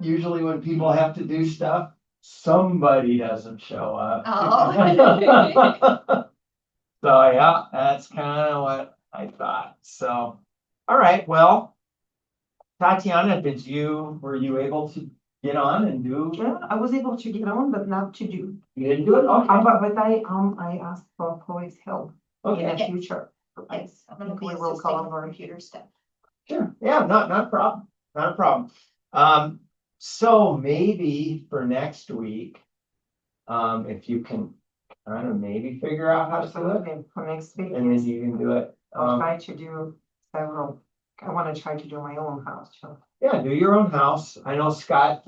usually when people have to do stuff, somebody doesn't show up. Oh. So yeah, that's kind of what I thought. So, all right, well, Tatiana, were you able to get on and do? Yeah, I was able to get on, but not to do. You didn't do it? Okay. But I asked for Chloe's help in Okay. the future. Yes, I'm gonna be We will assisting with collaborate. computer stuff. Sure, yeah, not a problem, not a problem. So maybe for next week, if you can kind of maybe figure out how to do it, Absolutely, for next week, and then yes. you can do it. I'll try to do several. I want to try to do my own house, so. Yeah, do your own house. I know Scott,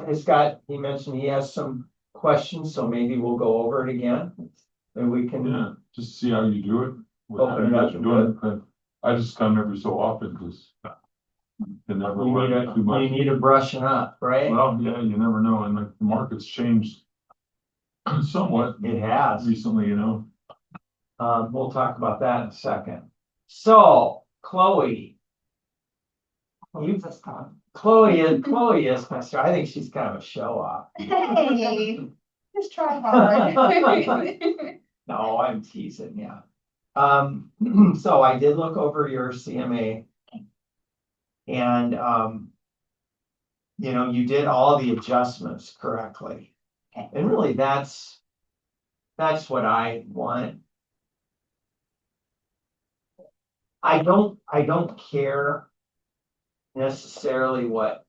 he mentioned he has some questions, so maybe we'll go over it again. And we can, Yeah, just see how you do it. What how Open you it up guys are and doing it, but I just come every so often because you never learn too much. you need a brushing up, right? Well, yeah, you never know, and the market's changed somewhat It has. recently, you know. We'll talk about that in a second. So, Chloe It's a start. is my star. I think she's kind of a show off. Hey, just try hard. No, I'm teasing, yeah. So I did look over your CMA. And, you did all the adjustments correctly. Okay. And really, that's what I want. I don't care necessarily what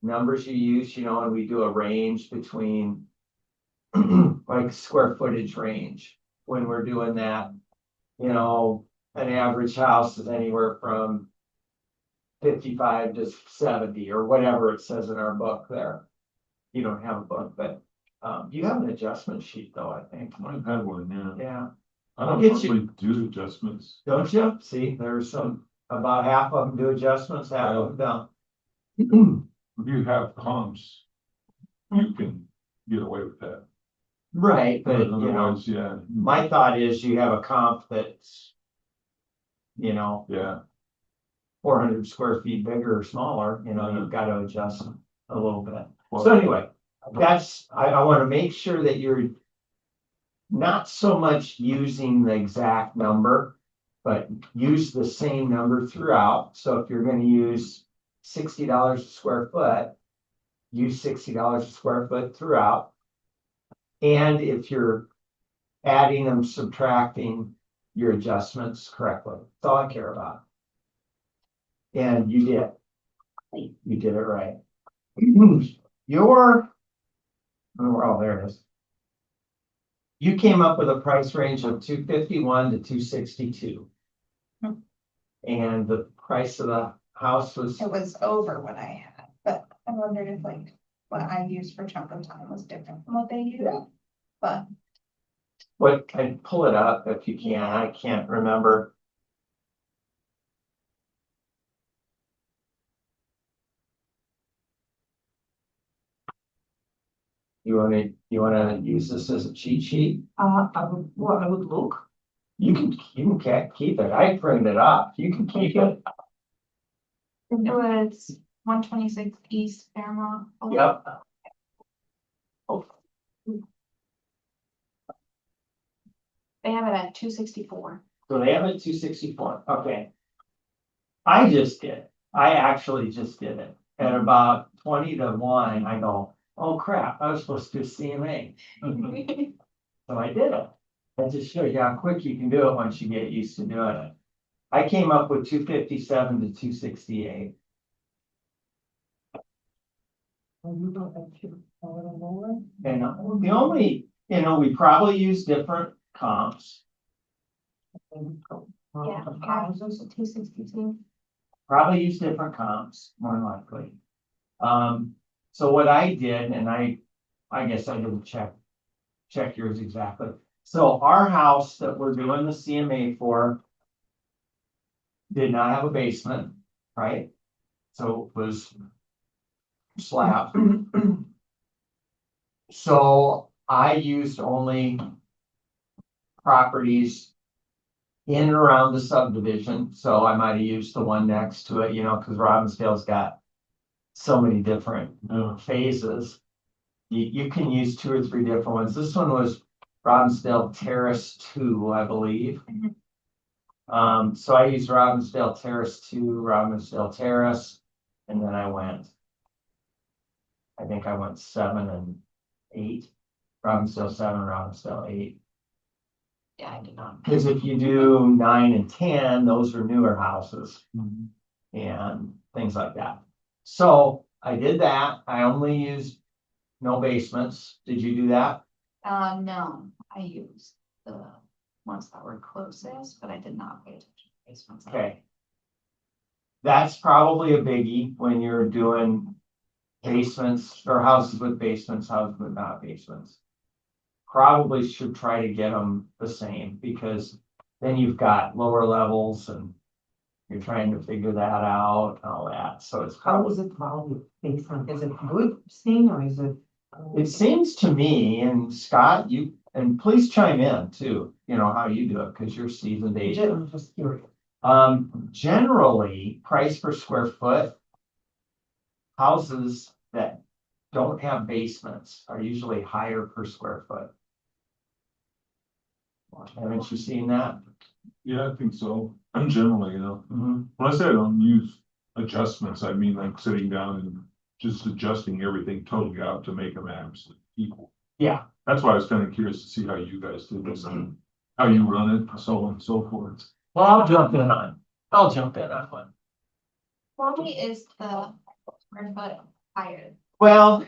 numbers you use, and we do a range between like square footage range when we're doing that. An average house is anywhere from 55 to 70 or whatever it says in our book there. You don't have a book, but you have an adjustment sheet though, I think. I've had one, yeah. Yeah, I don't get you. normally do adjustments. Don't you? See, there's about half of them do adjustments, half of them If you have comps, you can get away with that. Right, but Otherwise, yeah. my thought is you have a comp that's, Yeah, 400 square feet bigger or smaller, you've got to adjust a little bit. well, So anyway, I want to make sure that you're not so much using the exact number, but use the same number throughout. So if you're going to use $60 a square foot, use $60 a square foot throughout. And if you're adding and subtracting your adjustments correctly, that's all I care about. And you did. You did it right. There it is. You came up with a price range of 251 to 262. And the price of the house was, It was over what I had, but I wondered if what I used for chunk of time was different from what they use. Yeah. But I'd pull it up if you can. I can't remember. You wanna use this as a cheat sheet? I would look. You can keep it. I printed it up. You can keep it. it was 126 East Fairmont. Yep. They have it at 264. So they have it 264. Okay. I actually just did it. At about 20 to 1, I go, oh crap, I was supposed to do CMA. So I did it. That just shows you how quick you can do it once you get used to doing it. I came up with 257 to 268. You don't have to a little lower. And the only, we probably use different comps. Yeah, ours was at 262. Probably use different comps, more than likely. So what I did, and I guess I didn't check yours exactly. So our house that we're doing the CMA for did not have a basement, right? So it was slab. So I used only properties in and around the subdivision. So I might have used the one next to it, because Robbinsdale's got so many different Yeah. phases. You can use 2 or 3 different ones. This one was Robbinsdale Terrace 2, I believe. So I used Robbinsdale Terrace 2, Robbinsdale Terrace, and then I think I went 7 and 8. Robbinsdale 7, Robbinsdale 8. Yeah, I did not. Because if you do 9 and 10, those are newer houses and things like that. So I did that. I only used no basements. Did you do that? No, I used the ones that were closest, but I did not pay attention to basements. Okay. That's probably a biggie when you're doing basements or houses with basements, houses with not basements. Probably should try to get them the same because then you've got lower levels and you're trying to figure that out and all that. So it's How probably, is it valued based on, is it good thing or is it? it seems to me, and Scott, and please chime in too, how you do it, because you're seasoned agent. I'm just curious. Generally, price per square foot, houses that don't have basements are usually higher per square foot. Haven't you seen that? Yeah, I think so. And generally, Mhm. when I say I don't use adjustments, I mean like sitting down and just adjusting everything totally out to make them absolutely equal. Yeah, That's why I was kind of curious to see how you guys do this and how you run it, so on and so forth. well, I'll jump in on one. Why is the square foot higher? Well.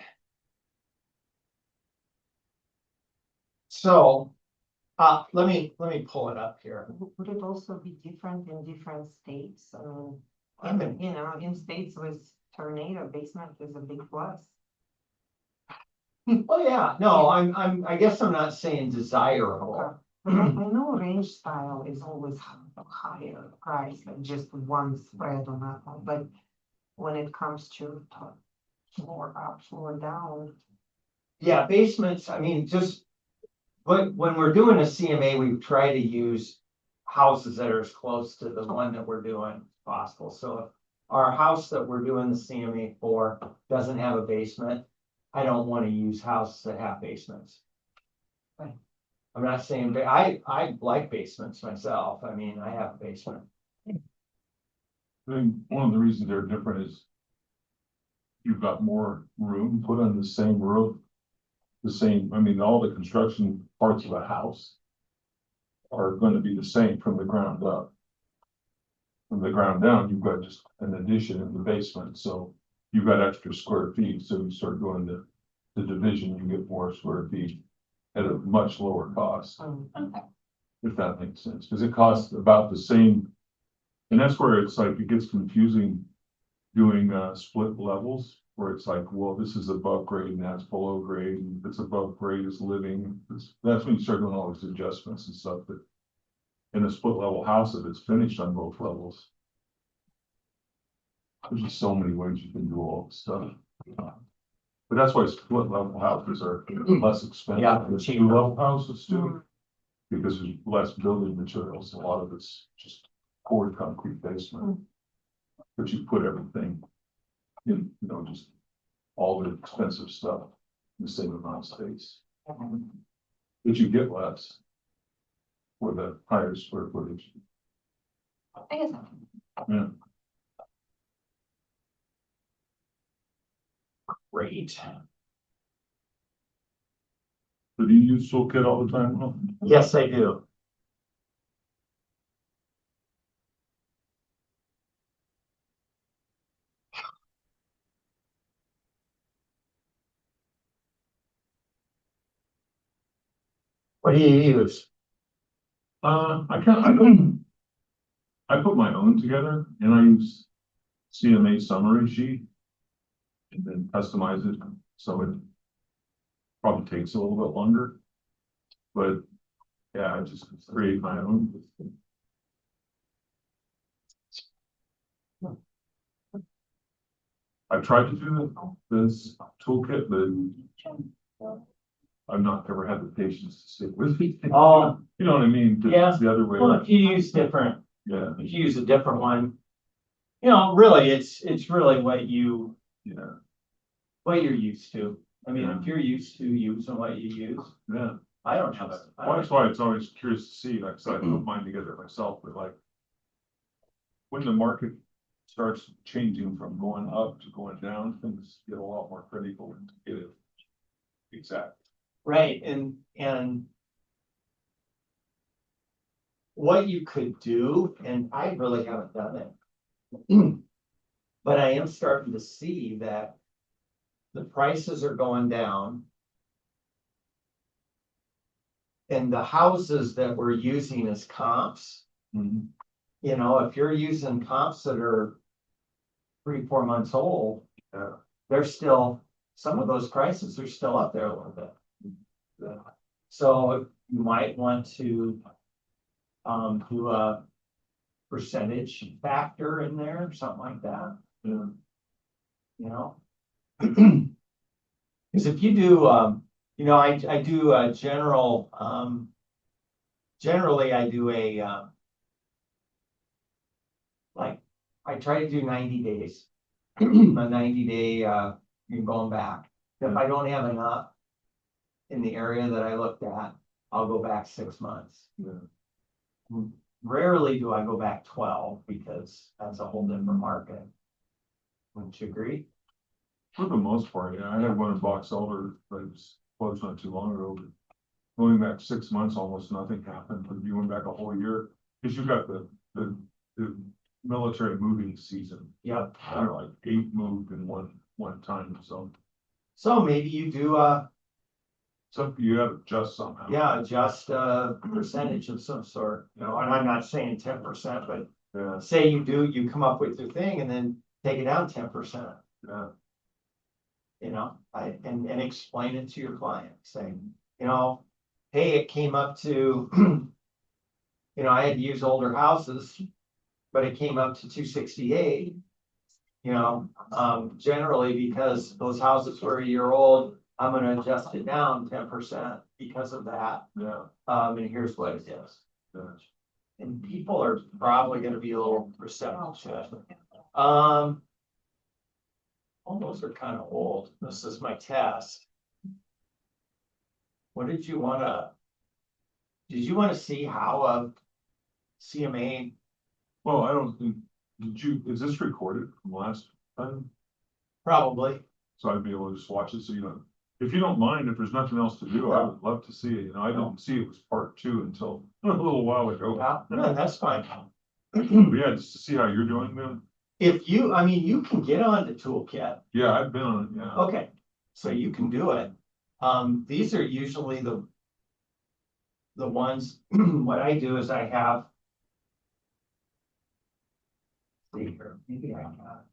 So, let me pull it up here. Would it also be different in different states? I mean- In states with tornado, basement is a big plus. Oh, yeah, no, I guess I'm not saying desirable. But I know range style is always higher price than just one spread on that one, but when it comes to floor up, floor down. Yeah, basements, I mean, just. When we're doing a CMA, we try to use houses that are as close to the one that we're doing as possible. So if our house that we're doing the CMA for doesn't have a basement, I don't want to use houses that have basements. I'm not saying, but I like basements myself. I mean, I have a basement. I think one of the reasons they're different is you've got more room put on the same roof. All the construction parts of a house are going to be the same from the ground up. From the ground down, you've got just an addition in the basement, so you've got extra square feet, so you start going to the division, you get more square feet at a much lower cost, Okay. if that makes sense, because it costs about the same. And that's where it's like, it gets confusing doing split levels, where it's like, well, this is above grade and that's below grade, and if it's above grade is living. That's when you start doing all these adjustments and stuff, but in a split level house, if it's finished on both levels, there's just so many ways you can do all this stuff. But that's why split level houses are less expensive Yeah, than cheaper. 2 level houses too. Because there's less building materials, a lot of it's just poured concrete basement. But you put everything in, just all the expensive stuff in the same amount of space. But you get less for the higher square footage. I guess. Yeah. Great. So do you use toolkit all the time? Will? Yes, I do. What do you use? I put my own together and I use CMA summary sheet. And then customize it, so it probably takes a little bit longer. But yeah, I just create my own. I've tried to do this toolkit, but I've not ever had the patience to stick with it. Oh. You know what I mean? 'Cause Yeah. it's the other way. Well, if you use different, Yeah, if you use a different one, really, it's really what you Yeah, what you're used to. I mean, Yeah. if you're used to using what you use, yeah. I don't have a. I Well, don't- that's why it's always curious to see, like, so I put mine together myself, but like. When the market starts changing from going up to going down, things get a lot more critical and get it exact. Right, and. What you could do, and I really haven't done it. But I am starting to see that. The prices are going down. And the houses that we're using as comps, you know, if you're using comps that are 3, 4 months old. They're still, some of those prices are still up there a little bit. So you might want to. Do a percentage factor in there, or something like that. You know? Cause if you do, you know, I do a general, generally I do a, like, I try to do 90 days. A 90-day, you're going back. If I don't have enough in the area that I looked at, I'll go back 6 months. Rarely do I go back 12 because that's a whole different market. Wouldn't you agree? For the most part, yeah, I had one in Box Elder that was closed not too long ago, but. Going back 6 months, almost nothing happened, but you went back a whole year, cause you got the military moving season. Yep. There were like 8 moved in one time, so. So maybe you do Something you have to adjust somehow. yeah, adjust a percentage of some sort, you know, and I'm not saying 10%, but Yeah, say you come up with your thing and then take it down 10%. yeah, You know, and explain it to your client, saying, you know, hey, it came up to. You know, I had to use older houses, but it came up to 268. You know, generally because those houses were a year old, I'm gonna adjust it down 10% because of that. yeah, And here's what it is. yeah. And people are probably gonna be a little receptive to it. All those are kind of old. This is my test. What did you wanna? Did you wanna see how a CMA? Well, I don't think, is this recorded from last time? Probably. So I'd be able to just watch it, so you know, if you don't mind, if there's nothing else to do, I would love to see it, you know, I didn't see it was part 2 until a little while ago. Well, no, that's fine. But yeah, just to see how you're doing, man, If you, I mean, you can get on the toolkit. yeah, I've been on it, yeah. Okay, so you can do it. These are usually the ones, what I do is I have. See here, maybe I got.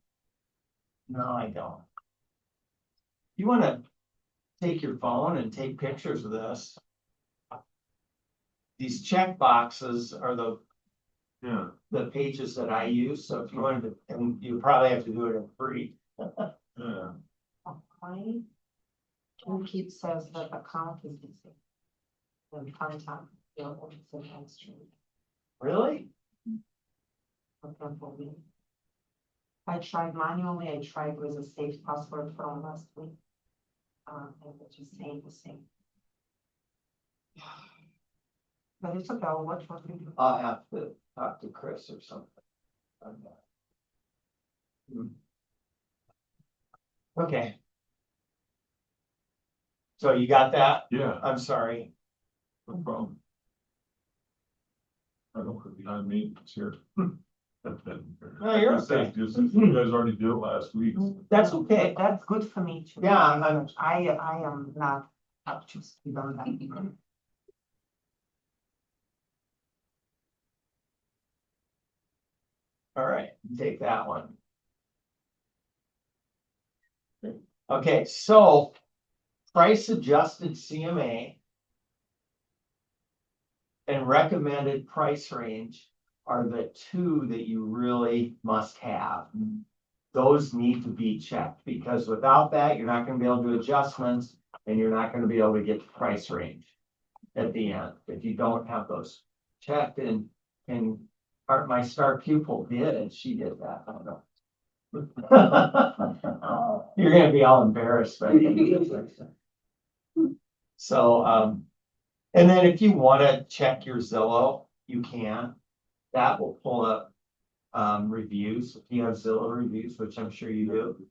No, I don't. You wanna take your phone and take pictures of this. These check boxes are Yeah, the pages that I use, so if you wanted to, and you probably have to do it in free. yeah, My toolkit says that account is missing. And contact, you know, it's an extra. Really? Okay, for me. I tried manually, I tried with a safe password from last week. And it just ain't the same. But it's okay, I'll watch what we do. I'll have to talk to Chris or something. on that. Okay. So you got that? yeah, I'm sorry. no problem. I don't put behind me, it's here. No, you're okay. Just, you guys already did it last week. That's okay. But that's good for me too. Yeah, I am not up to speed on that. All right, take that one. Okay, so price adjusted CMA and recommended price range are the 2 that you really must have. Those need to be checked because without that, you're not gonna be able to do adjustments and you're not gonna be able to get the price range at the end if you don't have those checked. And my star pupil did, and she did that. I don't know. You're gonna be all embarrassed, but. So, and then if you wanna check your Zillow, you can. That will pull up, reviews, if you have Zillow reviews, which I'm sure you do.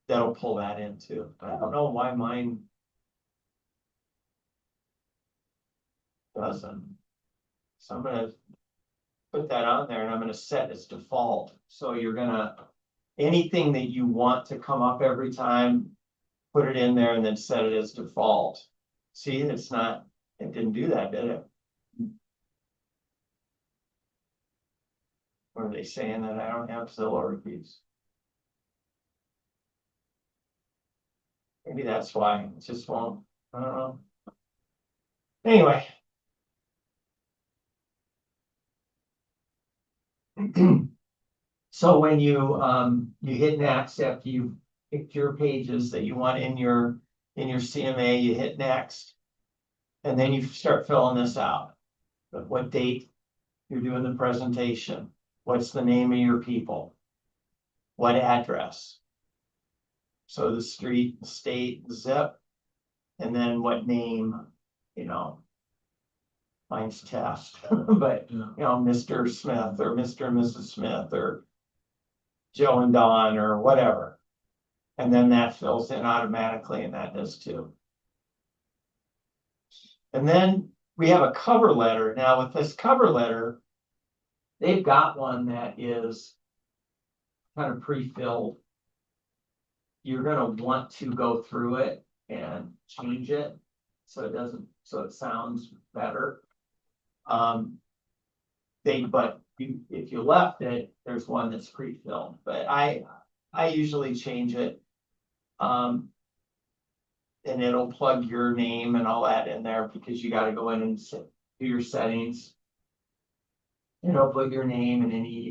That'll pull that in too. But I don't know why mine doesn't. So I'm gonna put that on there and I'm gonna set as default. So you're gonna, anything that you want to come up every time, put it in there and then set it as default. See, it's not, it didn't do that, did it? Or are they saying that I don't have Zillow reviews? Maybe that's why it just won't, I don't know. Anyway. So when you hit next after you picked your pages that you want in your CMA, you hit next. And then you start filling this out. But what date you're doing the presentation? What's the name of your people? What address? So the street, the state, the zip, and then what name, you know. Mine's Test, but you know, Mr. Smith or Mr. and Mrs. Smith or Joe and Don or whatever. And then that fills in automatically and that does too. And then we have a cover letter. Now with this cover letter, they've got one that is kind of pre-filled. You're gonna want to go through it and change it so it doesn't, so it sounds better. If you left it, there's one that's pre-filled, but I usually change it. And it'll plug your name and all that in there because you gotta go in and do your settings. It'll put your name and any,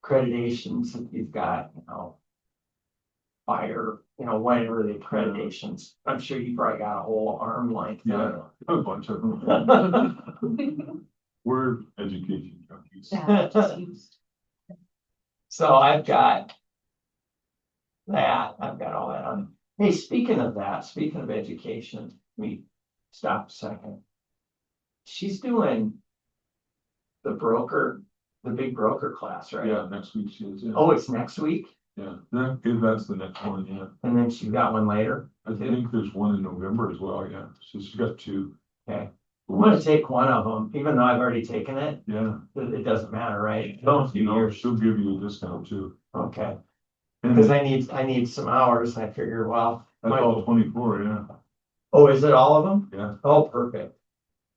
accreditations that you've got, you know. Fire, you know, whatever the accreditations. I'm sure you probably got a whole arm length. Yeah, a bunch of them. We're education junkies. Yeah, just used. So I've got that, I've got all that on. Hey, speaking of that, speaking of education, let me stop a second. She's doing the big broker class, right? Yeah, next week she is, yeah. Oh, it's next week? Yeah, that's the next one, yeah. And then she got one later? I think there's one in November as well, yeah. So she's got two. Okay. I'm gonna take one of them, even though I've already taken it. Yeah. It doesn't matter, right? No, you know, she'll give you a discount too. Okay, And because I need some hours, and I figure, well. that's all 24, yeah. Oh, is it all of them? Yeah. Oh, perfect.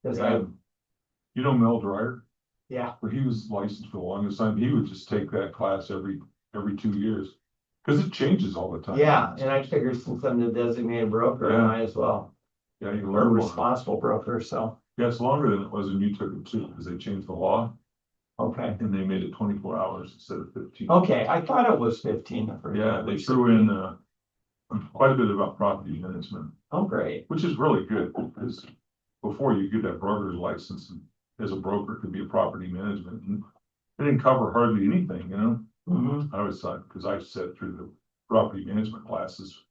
Cause You know Mel Dreyer? yeah, Well, he was licensed for the longest time. He would just take that class every 2 years. Cause it changes all the time. yeah, and I figured since I'm the designated broker, I Yeah. might as well, Yeah, you or learn more. responsible broker, so, Yeah, it's longer than it was when you took it too, because they changed the law okay. and they made it 24 hours instead of 15. Okay, I thought it was 15. the first Yeah, time. they threw in, quite a bit about property management, Oh, great, which is really good because before you get that broker's license and as a broker it could be a property management and it didn't cover hardly anything, you know? Mhm. I always thought, because I sat through the property management classes.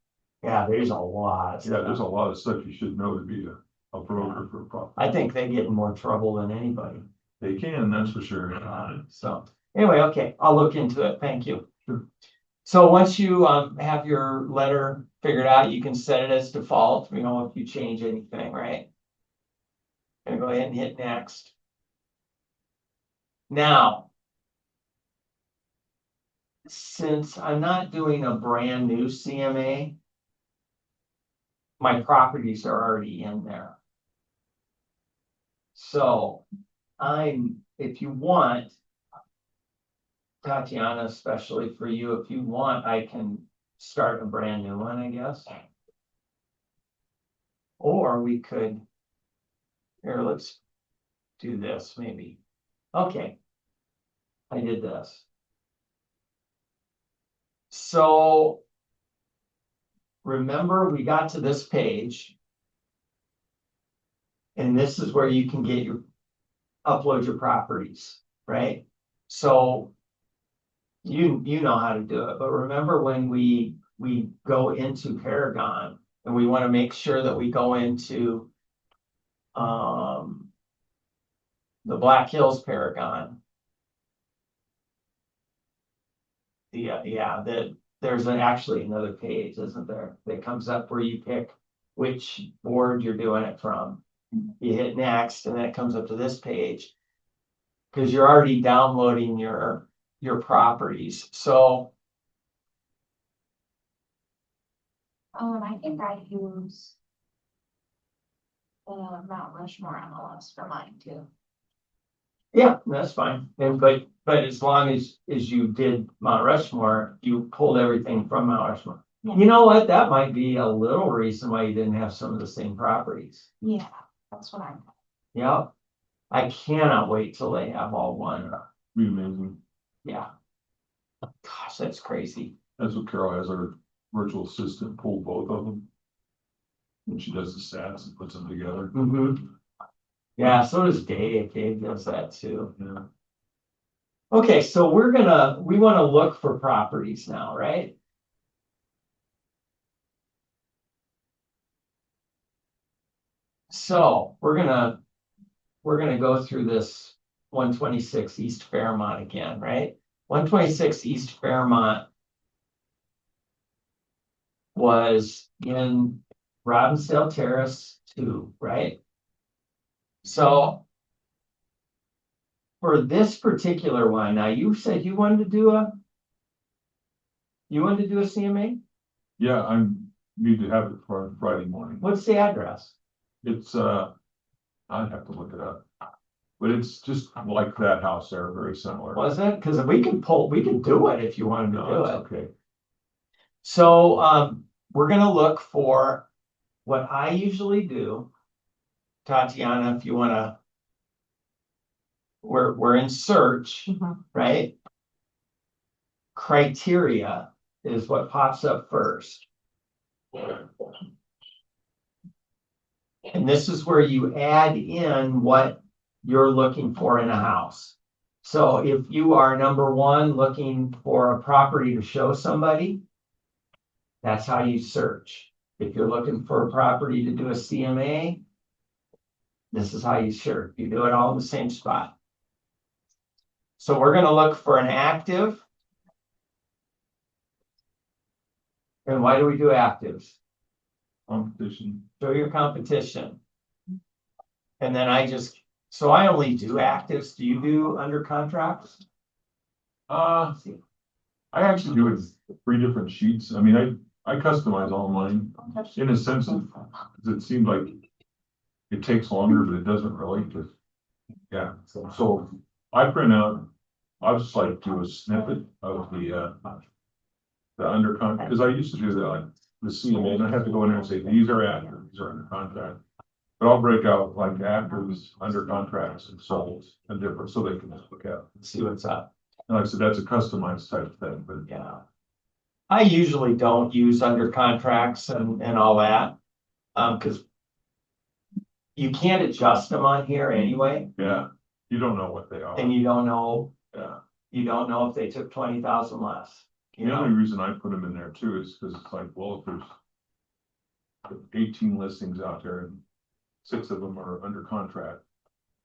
Yeah, there's a lot. Yeah, there's a lot of stuff you should know to be a broker for a property. I think they get in more trouble than anybody. They can, that's for sure. So, anyway, okay, I'll look into it, thank you. Sure. So once you have your letter figured out, you can set it as default, you know, if you change anything, right? Gonna go ahead and hit next. Now, since I'm not doing a brand new CMA, my properties are already in there. So if you want, Tatiana, especially for you, if you want, I can start a brand new one, I guess. Or we could, here, let's do this maybe. Okay. I did this. So remember, we got to this page. And this is where you can upload your properties, right? So you know how to do it, but remember when we go into Paragon and we want to make sure that we go into the Black Hills Paragon. There's actually another page, isn't there? That comes up where you pick which board you're doing it from. You hit next and then it comes up to this page. Cause you're already downloading your properties, so. I think I use Mount Rushmore MLS for mine too. Yeah, that's fine, and but as long as you did Mount Rushmore, you pulled everything from Mount Rushmore. Yeah. You know what, that might be a little reason why you didn't have some of the same properties. Yeah, that's what I'm. Yep. I cannot wait till they have all one, Be amazing. yeah. Gosh, that's crazy. That's what Carol has our virtual assistant pull both of them. When she does the stats and puts them together. Yeah, so does Dave, Dave does that too. Yeah. Okay, so we wanna look for properties now, right? So we're gonna go through this 126 East Fairmont again, right? 126 East Fairmont was in Robbinsdale Terrace 2, right? So for this particular one, now you said you wanted to do a CMA? Yeah, I need to have it for Friday morning. What's the address? It's, I'd have to look it up. But it's just like that house there, very similar. Was it? Because we can do it if you wanted to No, do it's it. okay. So we're gonna look for what I usually do. Tatiana, if you wanna. We're in search, right? Criteria is what pops up first. And this is where you add in what you're looking for in a house. So if you are number one, looking for a property to show somebody, that's how you search. If you're looking for a property to do a CMA, this is how you search. You do it all in the same spot. So we're gonna look for an active. And why do we do actives? Competition. Show your competition. And then I only do actives. Do you do under contracts? I actually do it 3 different sheets. I mean, I customize all mine in a sense of, it seems like it takes longer, but it doesn't really, just, yeah. So I print out, I'll just like do a snippet of the under contract, because I used to do that, like the CMA, and I have to go in there and say, these are active, these are under contract. But I'll break out like actives, under contracts and sold and different, so they can just look at, See what's up. and like I said, that's a customized type of thing, but Yeah. I usually don't use under contracts and all that. Cause you can't adjust them on here anyway, yeah, you don't know what they are. and you don't know Yeah. if they took 20,000 less. You The know, only reason I put them in there too is because it's like, well, if there's 18 listings out there and 6 of them are under contract,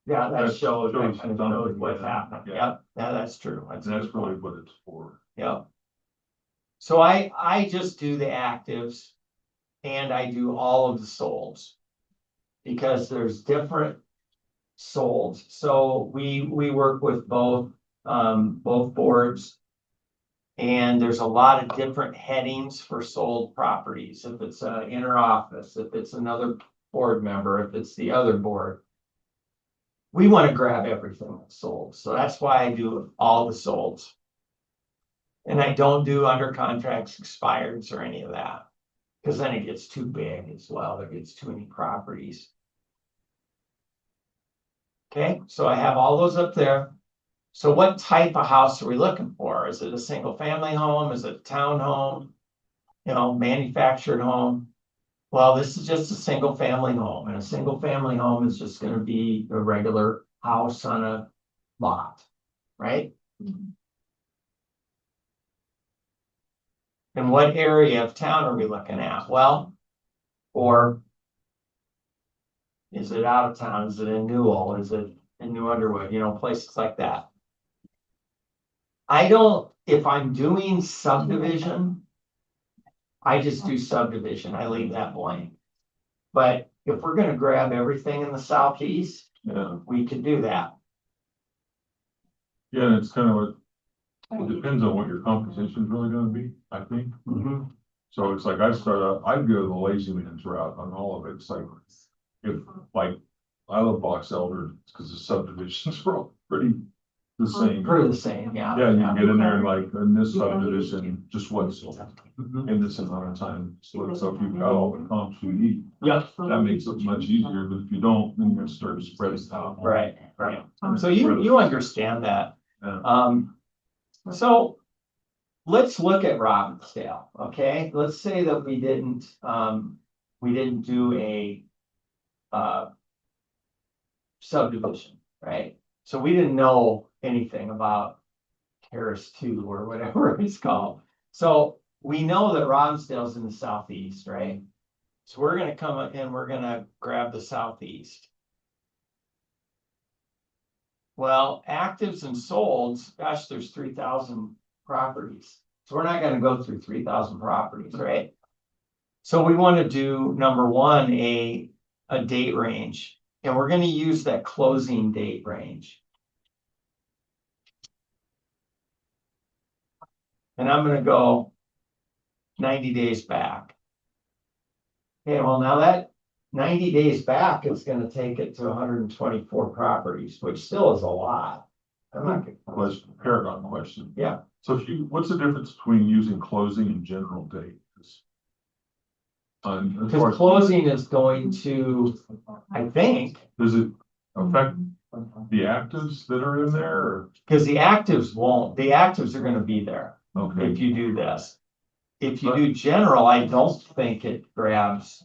yeah, that that shows shows something, what's yeah, happening. yeah. Yep, yeah, that's true. and that's really what it's for. Yep. So I just do the actives and I do all of the solds. Because there's different solds. So we work with both boards. And there's a lot of different headings for sold properties. If it's an inner office, if it's another board member, if it's the other board. We want to grab everything that's sold. So that's why I do all the solds. And I don't do under contracts, expireds, or any of that. Because then it gets too big as well. There gets too many properties. Okay, so I have all those up there. So what type of house are we looking for? Is it a single family home? Is it a townhome? You know, manufactured home? Well, this is just a single family home, and a single family home is just gonna be a regular house on a lot, right? And what area of town are we looking at? Well, or is it out of town? Is it in Newell? Is it in New Underwood? You know, places like that. I don't, if I'm doing subdivision, I just do subdivision. I leave that blank. But if we're gonna grab everything in the southeast, Yeah, we could do that. yeah, and it's kind of what, it depends on what your composition is really gonna be, I think. So it's like I start out, I'd go the lazy man's route on all of it. It's like, if, like, I love box elder, because the subdivisions are all pretty the same. Pretty the same, yeah. Yeah, you can get in there and like, in this subdivision, just what's in this amount of time. So it's up, you've got all the comps you need. Yep, That makes it much easier, but if you don't, then you're gonna start to spread it out. right. So you understand that. Yeah. So let's look at Robbinsdale, okay? Let's say that we didn't do a subdivision, right? So we didn't know anything about Terrace 2 or whatever it's called. So we know that Robbinsdale's in the southeast, right? So we're gonna come and we're gonna grab the southeast. Well, actives and solds, gosh, there's 3,000 properties. So we're not gonna go through 3,000 properties, right? So we want to do number one, a date range, and we're gonna use that closing date range. And I'm gonna go 90 days back. Okay, well, now that 90 days back is gonna take it to 124 properties, which still is a lot. I'm not gonna. Question, paragon question. Yeah. So if you, what's the difference between using closing and general date? As far Because as- closing is going to, I think, Does it affect the actives that are in there or? because the actives won't, the actives are gonna be there Okay, if you do this. If you do general, I don't think it grabs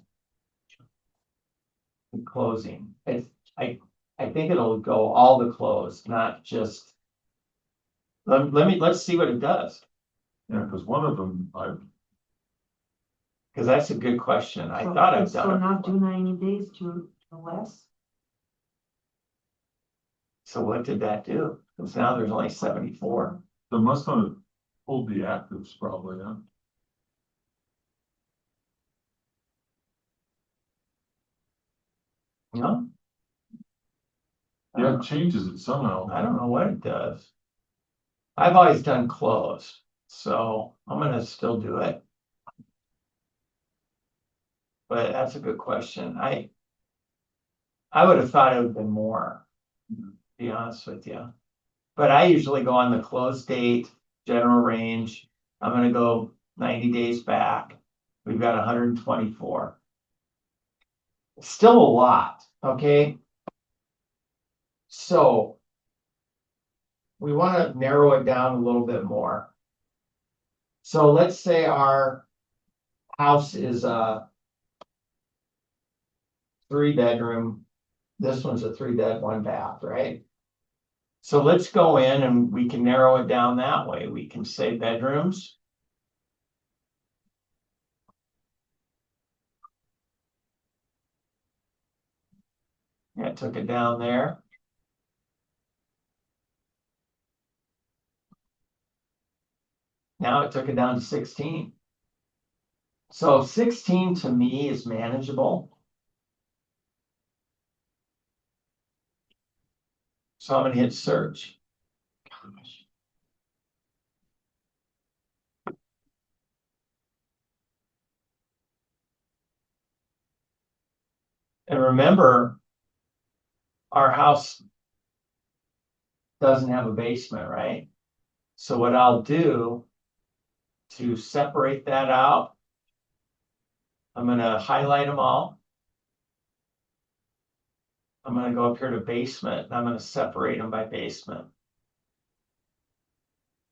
the closing. I think it'll go all the close, not just. Let's see what it does, yeah, because one of them, because that's a good question. I So- thought I've So done not it. do 90 days to less? So what did that do? Because now there's only 74. they must not have pulled the actives probably, huh? No? Yeah, it changes it somehow. I don't know what it does. I've always done closed, so I'm gonna still do it. But that's a good question. I would have thought it would have been more, to be honest with you. But I usually go on the close date, general range. I'm gonna go 90 days back. We've got 124. Still a lot, okay? So we want to narrow it down a little bit more. So let's say our house is a 3-bedroom. This one's a 3-bed, 1-bath, right? So let's go in and we can narrow it down that way. We can say bedrooms. Yeah, took it down there. Now it took it down to 16. So 16 to me is manageable. So I'm gonna hit search. And remember, our house doesn't have a basement, right? So what I'll do to separate that out, I'm gonna highlight them all. I'm gonna go up here to basement, and I'm gonna separate them by basement.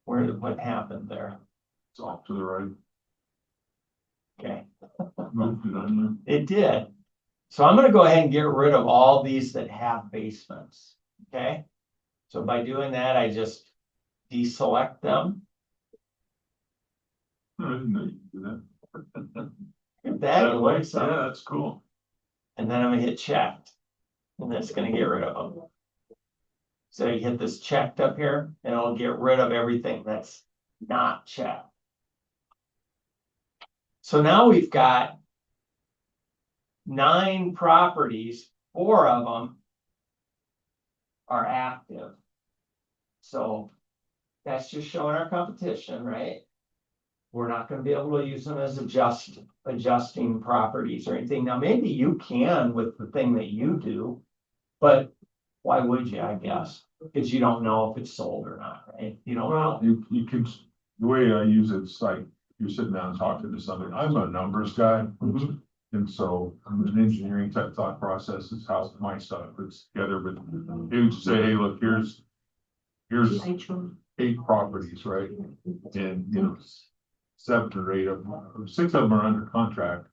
What happened there? It's off to the right. Okay, Moved it on it did. So I'm gonna go ahead and get rid of all these that have basements, okay? So by doing that, I just deselect them. I didn't know you could do that. That way, works out. yeah, that's cool. And then I'm gonna hit checked. And that's gonna get rid of them. So you hit this checked up here and it'll get rid of everything that's not checked. So now we've got 9 properties, 4 of them are active. So that's just showing our competition, right? We're not gonna be able to use them as adjusting properties or anything. Now, maybe you can with the thing that you do, but why would you, I guess? Because you don't know if it's sold or not, right? You don't know. Well, you can, the way I use it, it's like, you're sitting down and talking to somebody, I'm a numbers guy. Mhm. And so I'm an engineering type thought process is how my stuff puts together, but it would say, hey, look, here's 8 properties, right? And, you know, 7 or 8 of them, or 6 of them are under contract.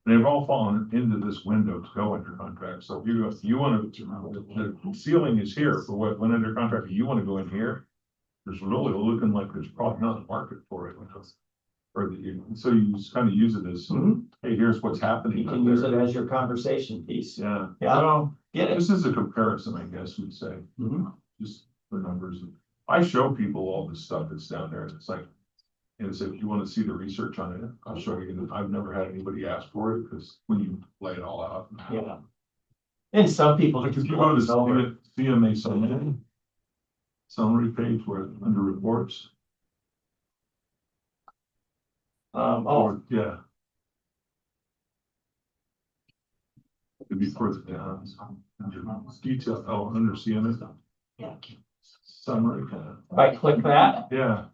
They've all fallen into this window to go under contract. So if you want to, the ceiling is here for what went under contract, you want to go in here. There's really looking like there's probably not a market for it. Or so you just kind of use it as, Mhm. hey, here's what's happening. You out can use there. it as your conversation piece. Yeah. Yeah. Well, Get it? this is a comparison, I guess we'd say, Mhm. just the numbers. I show people all this stuff that's down there. It's like, and so if you want to see the research on it, I'll show you. And I've never had anybody ask for it because when you lay it all out. Yeah. And some people Like just if you go to gloss over. CMA summary page where under reports. Oh, Or, yeah. It'd be further down. Under detail, oh, under CMA. Yeah. Summary kind of. if I click that, Yeah.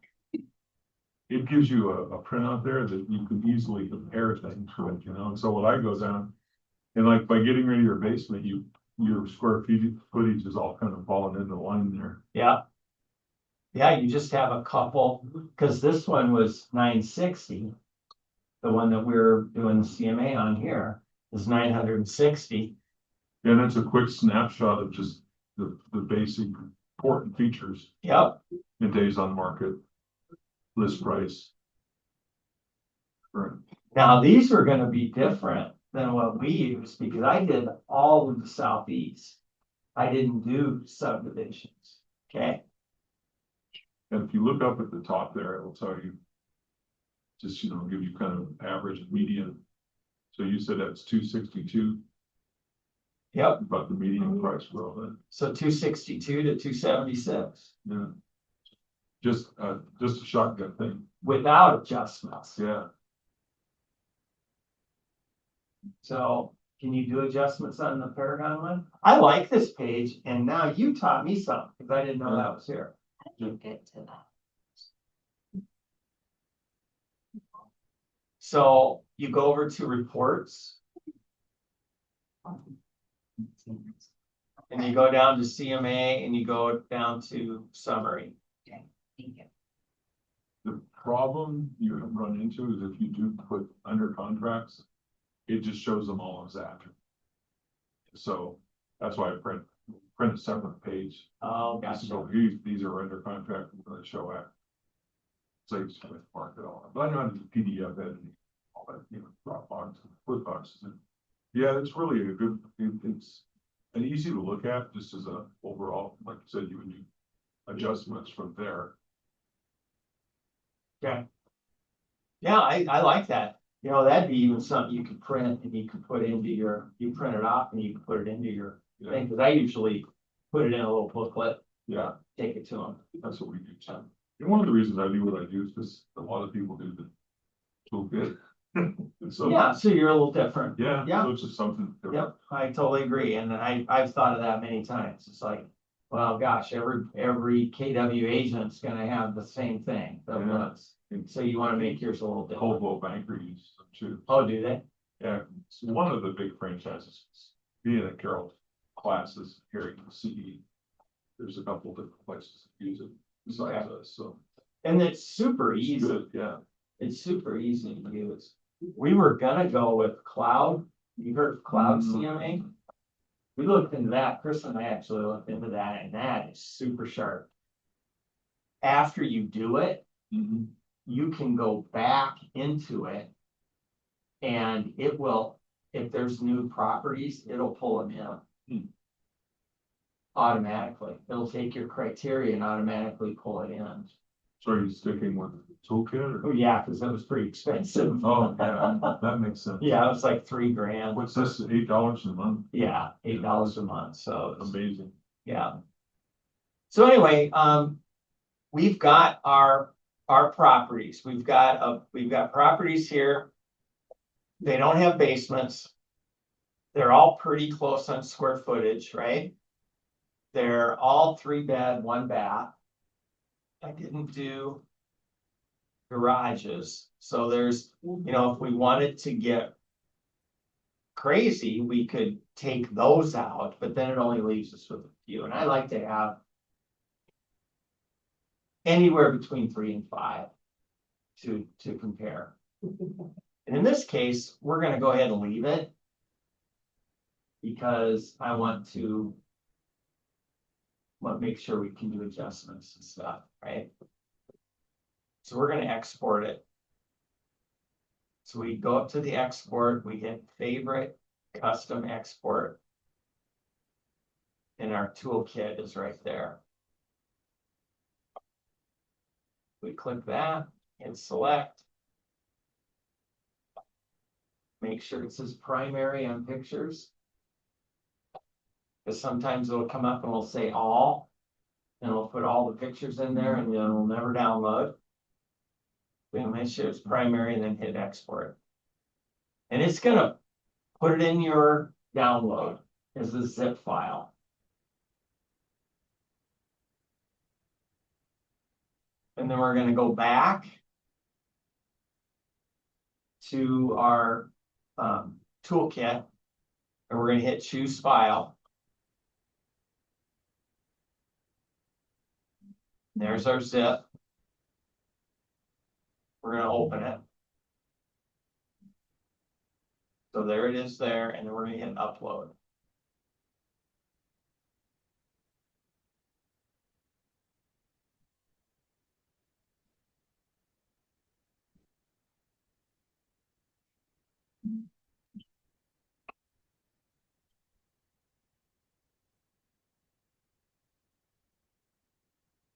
It gives you a printout there that you can easily compare things to it, you know, and so when I go down. And like by getting rid of your basement, your square footage is all kind of falling into line there. yeah. Yeah, you just have a couple, because this one was 960. The one that we're doing the CMA on here is 960. And it's a quick snapshot of just the basic important features Yep. in days on market, list price. Right. Now, these are gonna be different than what we use because I did all of the southeast. I didn't do subdivisions, okay? And if you look up at the top there, it'll tell you. Just, you know, give you kind of average and median. So you said that's 262, Yep, about the median price for all that, so 262 to 276 yeah. Just a shotgun thing, without adjustments. yeah. So can you do adjustments on the Paragon one? I like this page and now you taught me something because I didn't know that was here. I didn't get to that. So you go over to reports and you go down to CMA and you go down to summary. Thank you. The problem you run into is if you do put under contracts, it just shows them all as after. So that's why I print a separate page. Oh, So gotcha. these are under contract, I'm gonna show after. So you just mark it all, but I know how to do PDF editing, all that, you know, Dropbox, flip boxes. Yeah, it's really a good, it's an easy to look at, just as a overall, like I said, you would do adjustments from there. Okay. Yeah, I like that. You know, that'd be even something you could print and you could put into you print it off and you can put it into your thing, because I usually put it in a little booklet, Yeah, take it to them. that's what we do too. And one of the reasons I do what I do is because a lot of people do the toolkit. So, Yeah, so you're a little different. yeah, Yeah. so it's just something. different. Yep, I totally agree, and I've thought of that many times, it's like, well, gosh, every KW agent's gonna have the same thing, that Yeah. was, so you wanna make yours a little different. Coldwell Banker uses them too. Oh, do they? Yeah, it's one of the big franchises, being at Carroll classes here at CE. There's a couple different places that use it besides us, so. And it's super It's easy, good, yeah. it's super easy to use. We were gonna go with Cloud, you heard of Cloud Mhm. CMA? We looked into that, Chris and I actually looked into that, and that is super sharp. After you do it, Mhm. you can go back into it. And it will, if there's new properties, it'll pull them in. Automatically, it'll take your criteria and automatically pull it in. So are you sticking with the toolkit Oh, or? yeah, cause it was pretty expensive. Oh, yeah, that makes sense. Yeah, it was like $3,000. What's this, $8 a month? Yeah, $8 a month, so it's, Amazing. yeah. So anyway, we've got our properties. We've got properties here. They don't have basements. They're all pretty close on square footage, right? They're all 3-bed, 1-bath. I didn't do garages, so there's, if we wanted to get crazy, we could take those out, but then it only leaves us with a few, and I like to have anywhere between 3 and 5 to compare. And in this case, we're gonna go ahead and leave it because I want to make sure we can do adjustments and stuff, right? So we're gonna export it. So we go up to the export, we hit favorite, custom export. And our toolkit is right there. We click that and select. Make sure it says primary on pictures. Because sometimes it'll come up and it'll say all. And it'll put all the pictures in there and then it'll never download. We'll make sure it's primary and then hit export. And it's gonna put it in your download as a zip file. And then we're gonna go back to our toolkit and we're gonna hit choose file. There's our zip. We're gonna open it. So there it is there, and then we're gonna hit upload.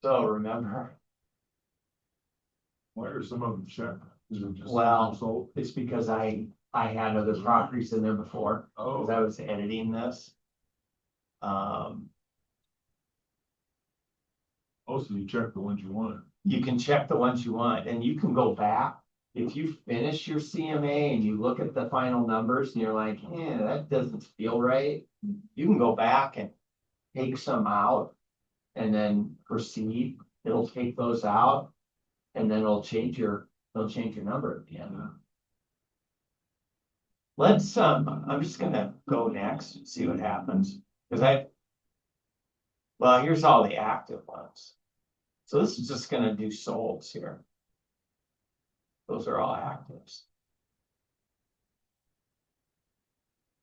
So remember, Why are some of them checked? Is it just? Well, sold? it's because I had other properties in there before, because I Oh, was editing this. so you check the ones you want. You can check the ones you want, and you can go back. If you finish your CMA and you look at the final numbers and you're like, that doesn't feel right. You can go back and take some out and then proceed. It'll take those out. And then it'll change your number at the end. Let's, I'm just gonna go next and see what happens, because well, here's all the active ones. So this is just gonna do solds here. Those are all actives.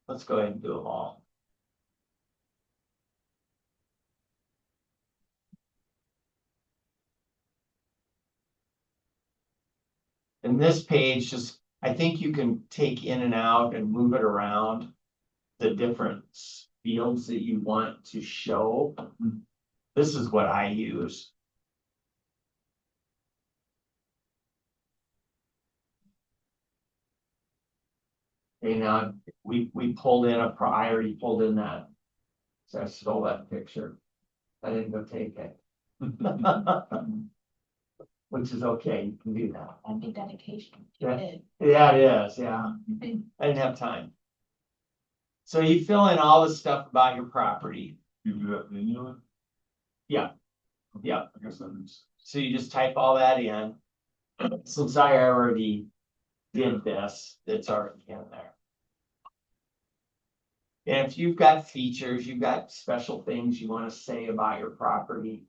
Let's go ahead and do them all. And this page just, I think you can take in and out and move it around the different fields that you want to show. This is what I use. Okay, now we pulled in I already pulled in that. So I stole that picture. I didn't go take it. Which is okay, you can do that. That'd be dedication. Yeah. Yeah, it is, yeah. I didn't have time. So you fill in all the stuff about your property. You do that manually? Yeah. Yeah. I guess that is. So you just type all that in. Since I already did this, it's already in there. And if you've got features, you've got special things you want to say about your property.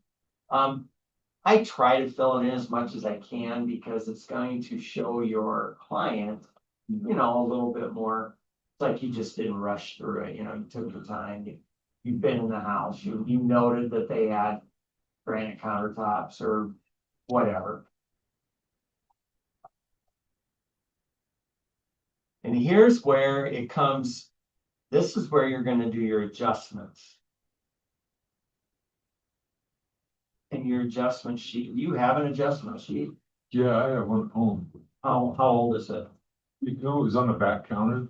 I try to fill it in as much as I can because it's going to show your client, a little bit more. It's like you just didn't rush through it, you took your time. You've been in the house, you noted that they had granite countertops or whatever. And here's where it comes, this is where you're gonna do your adjustments. In your adjustment sheet, you have an adjustment sheet. Yeah, I have one at home. How old is it? You know, it was on the back counter.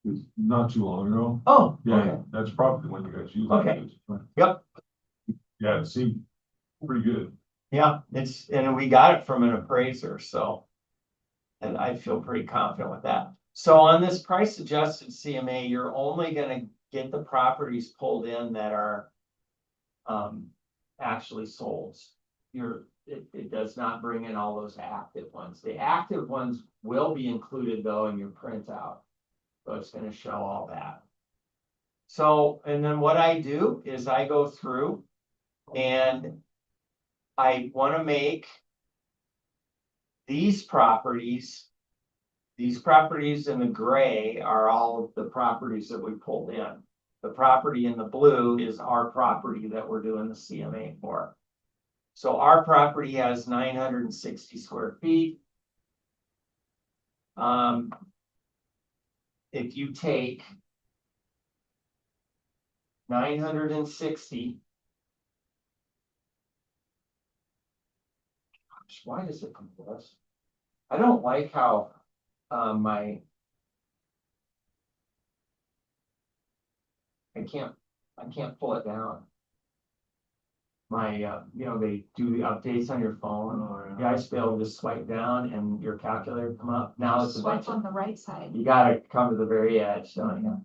It was not too long ago. Oh, Yeah, okay. that's probably when you guys use it. Okay. Yep. Yeah, it seemed pretty good. Yeah, and we got it from an appraiser, so. And I feel pretty confident with that. So on this price adjusted CMA, you're only gonna get the properties pulled in that are. Actually sold. It does not bring in all those active ones. The active ones will be included though in your printout. So it's gonna show all that. So, and then what I do is I go through and I wanna make these properties in the gray are all of the properties that we pulled in. The property in the blue is our property that we're doing the CMA for. So our property has 960 square feet. If you take 960. Gosh, why does it come to us? I don't like how I can't pull it down. My, they do the updates on your phone. Yeah, I used to be able to just swipe down and your calculator come up. Now it's a bunch Swipe of, on the right side. you gotta come to the very edge, don't you?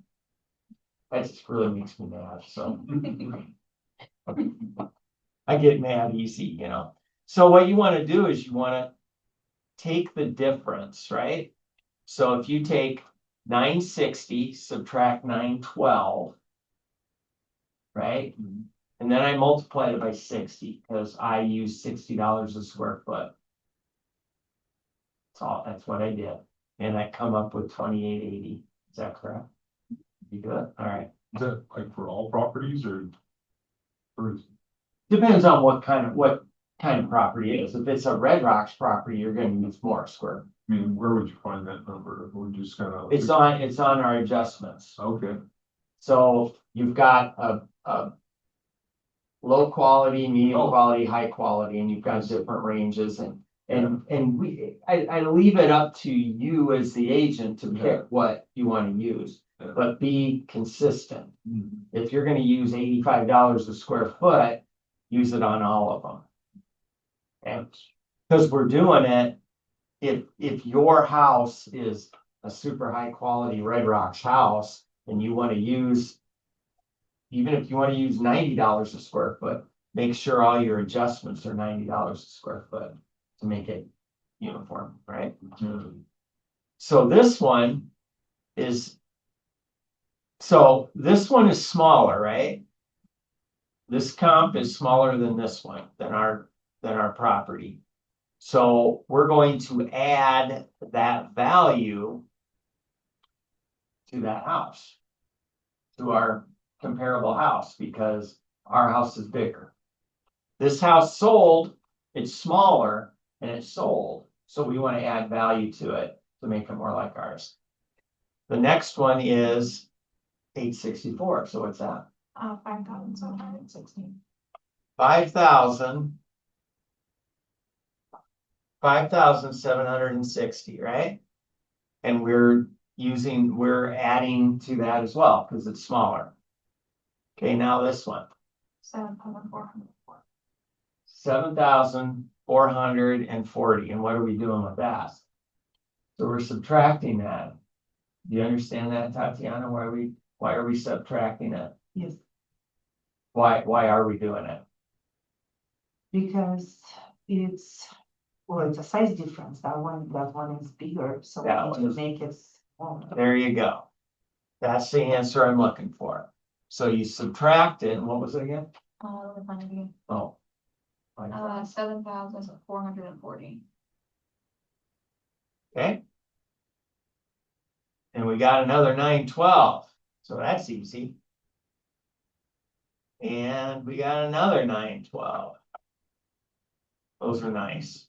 That just really makes me mad, so. I get mad easy, So what you wanna do is you wanna take the difference, right? So if you take 960, subtract 912. Right? And then I multiplied it by 60 because I use $60 a square foot. That's what I did. And I come up with 2880. Is that correct? You good? All right. Is that like for all properties or? Depends on what kind of property it is. If it's a Red Rocks property, you're gonna use more square. I mean, where would you find that number? Or just kind of? It's on our adjustments. Okay. So you've got a low quality, medium quality, high quality, and you've got different ranges and I leave it up to you as the agent to pick what you want to use, but be consistent. If you're gonna use $85 a square foot, use it on all of them. And because we're doing it, if your house is a super high quality Red Rocks house and you want to use, even if you want to use $90 a square foot, make sure all your adjustments are $90 a square foot to make it uniform, right? So this one is smaller, right? This comp is smaller than this one, than our property. So we're going to add that value to that house, to our comparable house, because our house is bigger. This house sold, it's smaller and it's sold, so we want to add value to it to make it more like ours. The next one is 864, so what's that? 5,760. 5,760, right? And we're adding to that as well, because it's smaller. Okay, now this one. 7,404. 7,440, and what are we doing with that? So we're subtracting that. Do you understand that, Tatiana? Why are we subtracting it? Yes, Why are we doing it? because it's a size difference. That one is bigger, so we That need one to is- make it smaller. There you go. That's the answer I'm looking for. So you subtract it, and what was it again? Let me find it again. Oh. 7,440. Okay. And we got another 912, so that's easy. And we got another 912. Those are nice.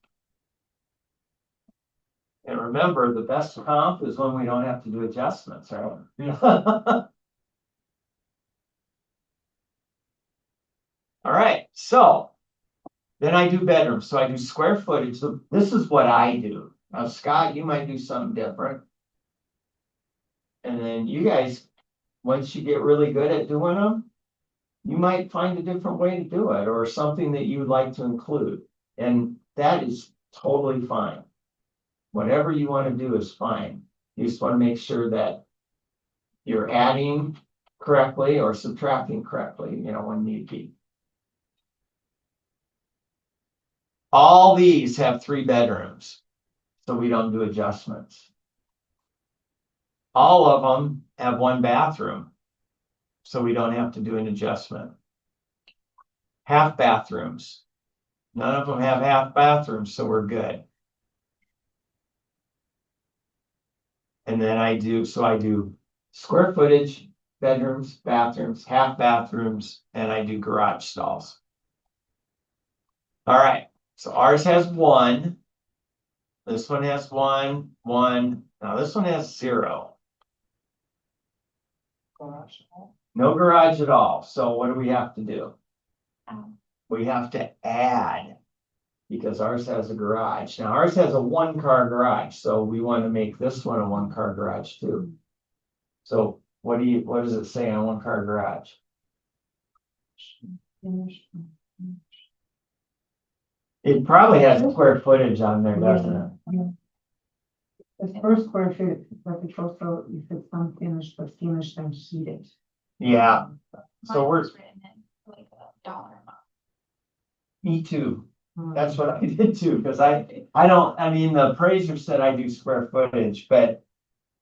And remember, the best comp is when we don't have to do adjustments, right? All right, so then I do bedrooms. So I do square footage. So this is what I do. Now, Scott, you might do something different. And then you guys, once you get really good at doing them, you might find a different way to do it or something that you'd like to include. And that is totally fine. Whatever you want to do is fine. You just want to make sure that you're adding correctly or subtracting correctly, when need be. All these have 3 bedrooms, so we don't do adjustments. All of them have 1 bathroom, so we don't have to do an adjustment. Half bathrooms. None of them have half bathrooms, so we're good. And then I do square footage, bedrooms, bathrooms, half bathrooms, and I do garage stalls. All right, so ours has 1. This one has 1, 1. Now this one has 0. No garage at all. So what do we have to do? We have to add, because ours has a garage. Now ours has a 1-car garage, so we want to make this one a 1-car garage too. So what does it say on 1-car garage? It probably has square footage on there, doesn't it? It's per square feet, but it's also if it's unfinished, but finished and heated. Yeah, so Mine we're, was written in like a dollar amount. me too. That's what I did too, because the appraiser said I do square footage, but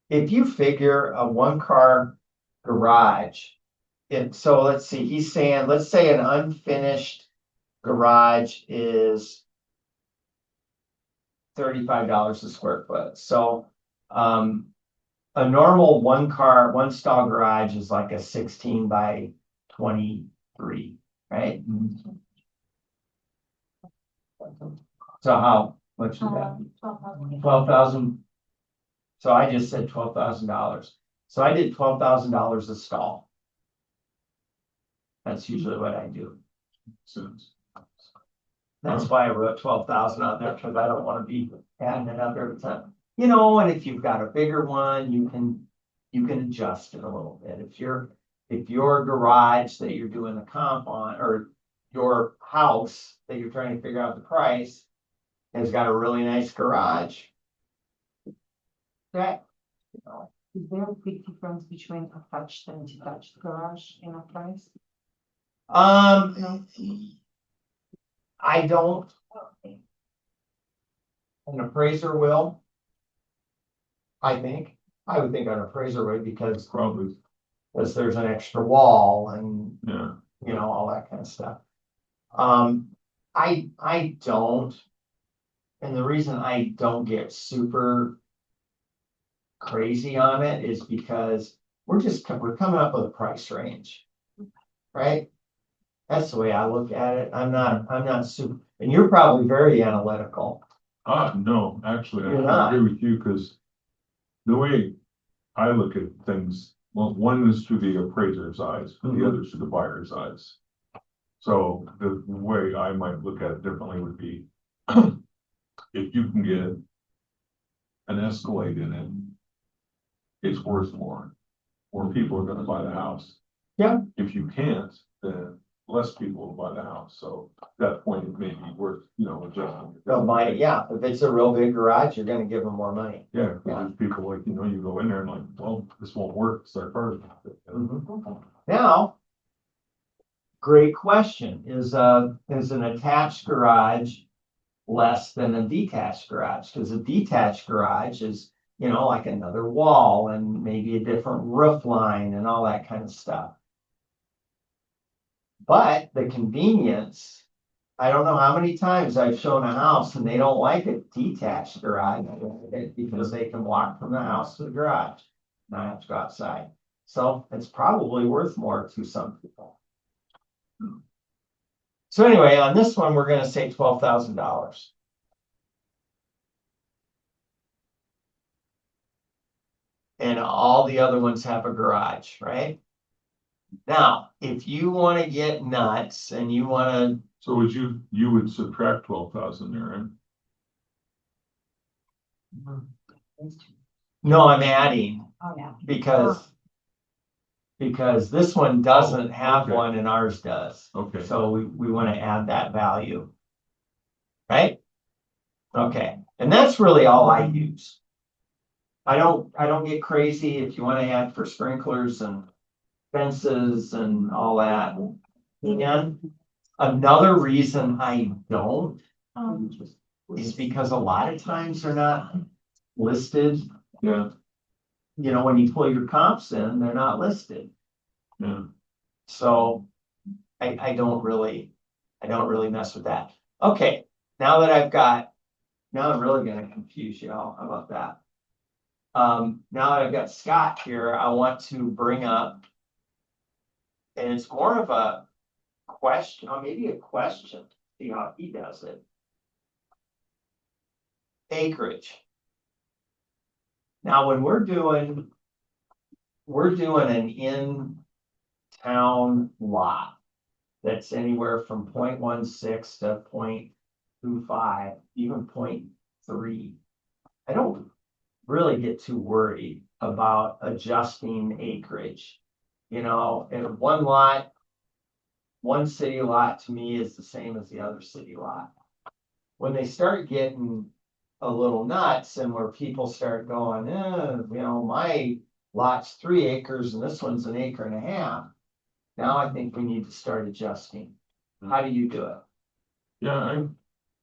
if you figure a 1-car garage, so let's see, he's saying, let's say an unfinished garage is $35 a square foot. So, a normal 1-stall garage is like a 16 by 23, right? So how much is that? 12,000. 12,000. So I just said $12,000. So I did $12,000 a stall. That's usually what I do. That's why I wrote 12,000 on there, because I don't want to be adding it up every time. And if you've got a bigger one, you can adjust it a little bit. If your garage that you're doing the comp on, or your house that you're trying to figure out the price, has got a really nice garage. Okay. Is there a big difference between attached and detached garage in a price? I don't. An appraiser will. I would think an appraiser would, because Probably, there's an extra wall and, yeah. all that kind of stuff. I don't. And the reason I don't get super crazy on it is because we're coming up with a price range, right? That's the way I look at it. I'm not super, and you're probably very analytical. No, actually, You're I not. agree with you, because the way I look at things, well, one is through the appraiser's eyes, but the other is through the buyer's eyes. So the way I might look at it differently would be, if you can get an Escalade in it, it's worth more, or people are gonna buy the house. Yeah. If you can't, then less people will buy the house, so at that point, it may be worth, adjusting. They'll buy it, yeah. If it's a real big garage, you're gonna give them more money. Yeah, because there's people like, you go in there and like, well, this won't work, start first. Now, great question. Is an attached garage less than a detached garage? Because a detached garage is, like another wall and maybe a different roof line and all that kind of stuff. But the convenience, I don't know how many times I've shown a house and they don't like a detached garage because they can walk from the house to the garage, not have to go outside. So it's probably worth more to some people. So anyway, on this one, we're gonna say $12,000. and all the other ones have a garage, right? Now, if you wanna get nuts and you wanna, So would you would subtract 12,000 there, right? no, I'm adding, Oh, yeah. because this one doesn't have okay. one and ours does. Okay. So we wanna add that value. Right? Okay, and that's really all I use. I don't get crazy if you wanna add for sprinklers and fences and all that. And another reason I don't is because a lot of times they're not listed. Yeah, You know, when you pull your comps in, they're not listed. yeah. So I don't really mess with that. Okay, now I'm really gonna confuse y'all. How about that? Now that I've got Scott here, I want to bring up, and it's more of a question, or maybe a question, see how he does it. Acreage. Now, when we're doing an in-town lot that's anywhere from 0.16 to 0.25, even 0.3. I don't really get too worried about adjusting acreage. You know, and one city lot to me is the same as the other city lot. When they start getting a little nuts and where people start going, you know, my lot's 3 acres and this one's 1.5 acres. Now I think we need to start adjusting. How do you do it? Yeah,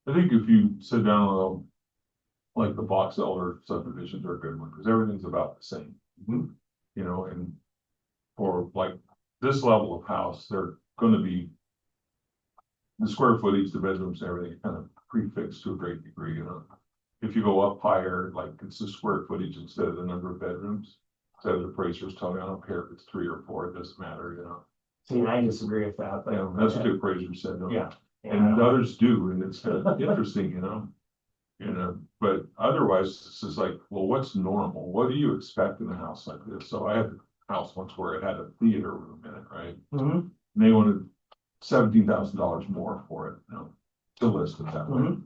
I think if you sit down with them, like the box elder subdivisions are a good one, because everything's about the same. Mhm. You know, and for like this level of house, they're gonna be the square footage, the bedrooms, and everything kind of prefixed to a great degree, you know. If you go up higher, like it's the square footage instead of the number of bedrooms. Instead of the appraisers telling you, I don't care if it's 3 or 4, it doesn't matter, you know. See, and I disagree with that, but. You know, that's what the appraiser said, no? Yeah. And others do, and it's interesting, you know. You know, but otherwise, it's just like, well, what's normal? What do you expect in a house like this? So I had a house once where it had a theater room in it, right? Mhm. And they wanted $17,000 more for it, you know, to list it that way. Mhm.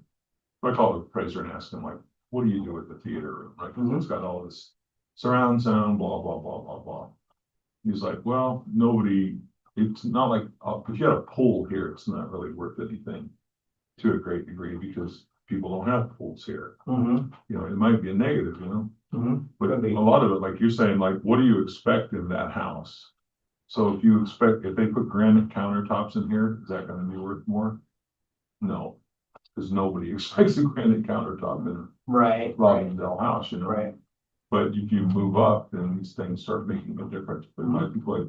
I called the appraiser and asked him, like, what do you do with the theater room? Like, Mhm. it's got all this surround sound, blah, blah, blah, blah, blah. He's like, well, it's not like, if you had a pool here, it's not really worth anything to a great degree because people don't have pools here. Mhm. You know, it might be a negative, you know, Mhm. but Could be. a lot of it, like you're saying, like, what do you expect in that house? So if they put granite countertops in here, is that gonna be worth more? No, because nobody expects a granite countertop in a Right, right, Robbinsdale house, you know? right. But if you move up, then these things start making a difference. But my people like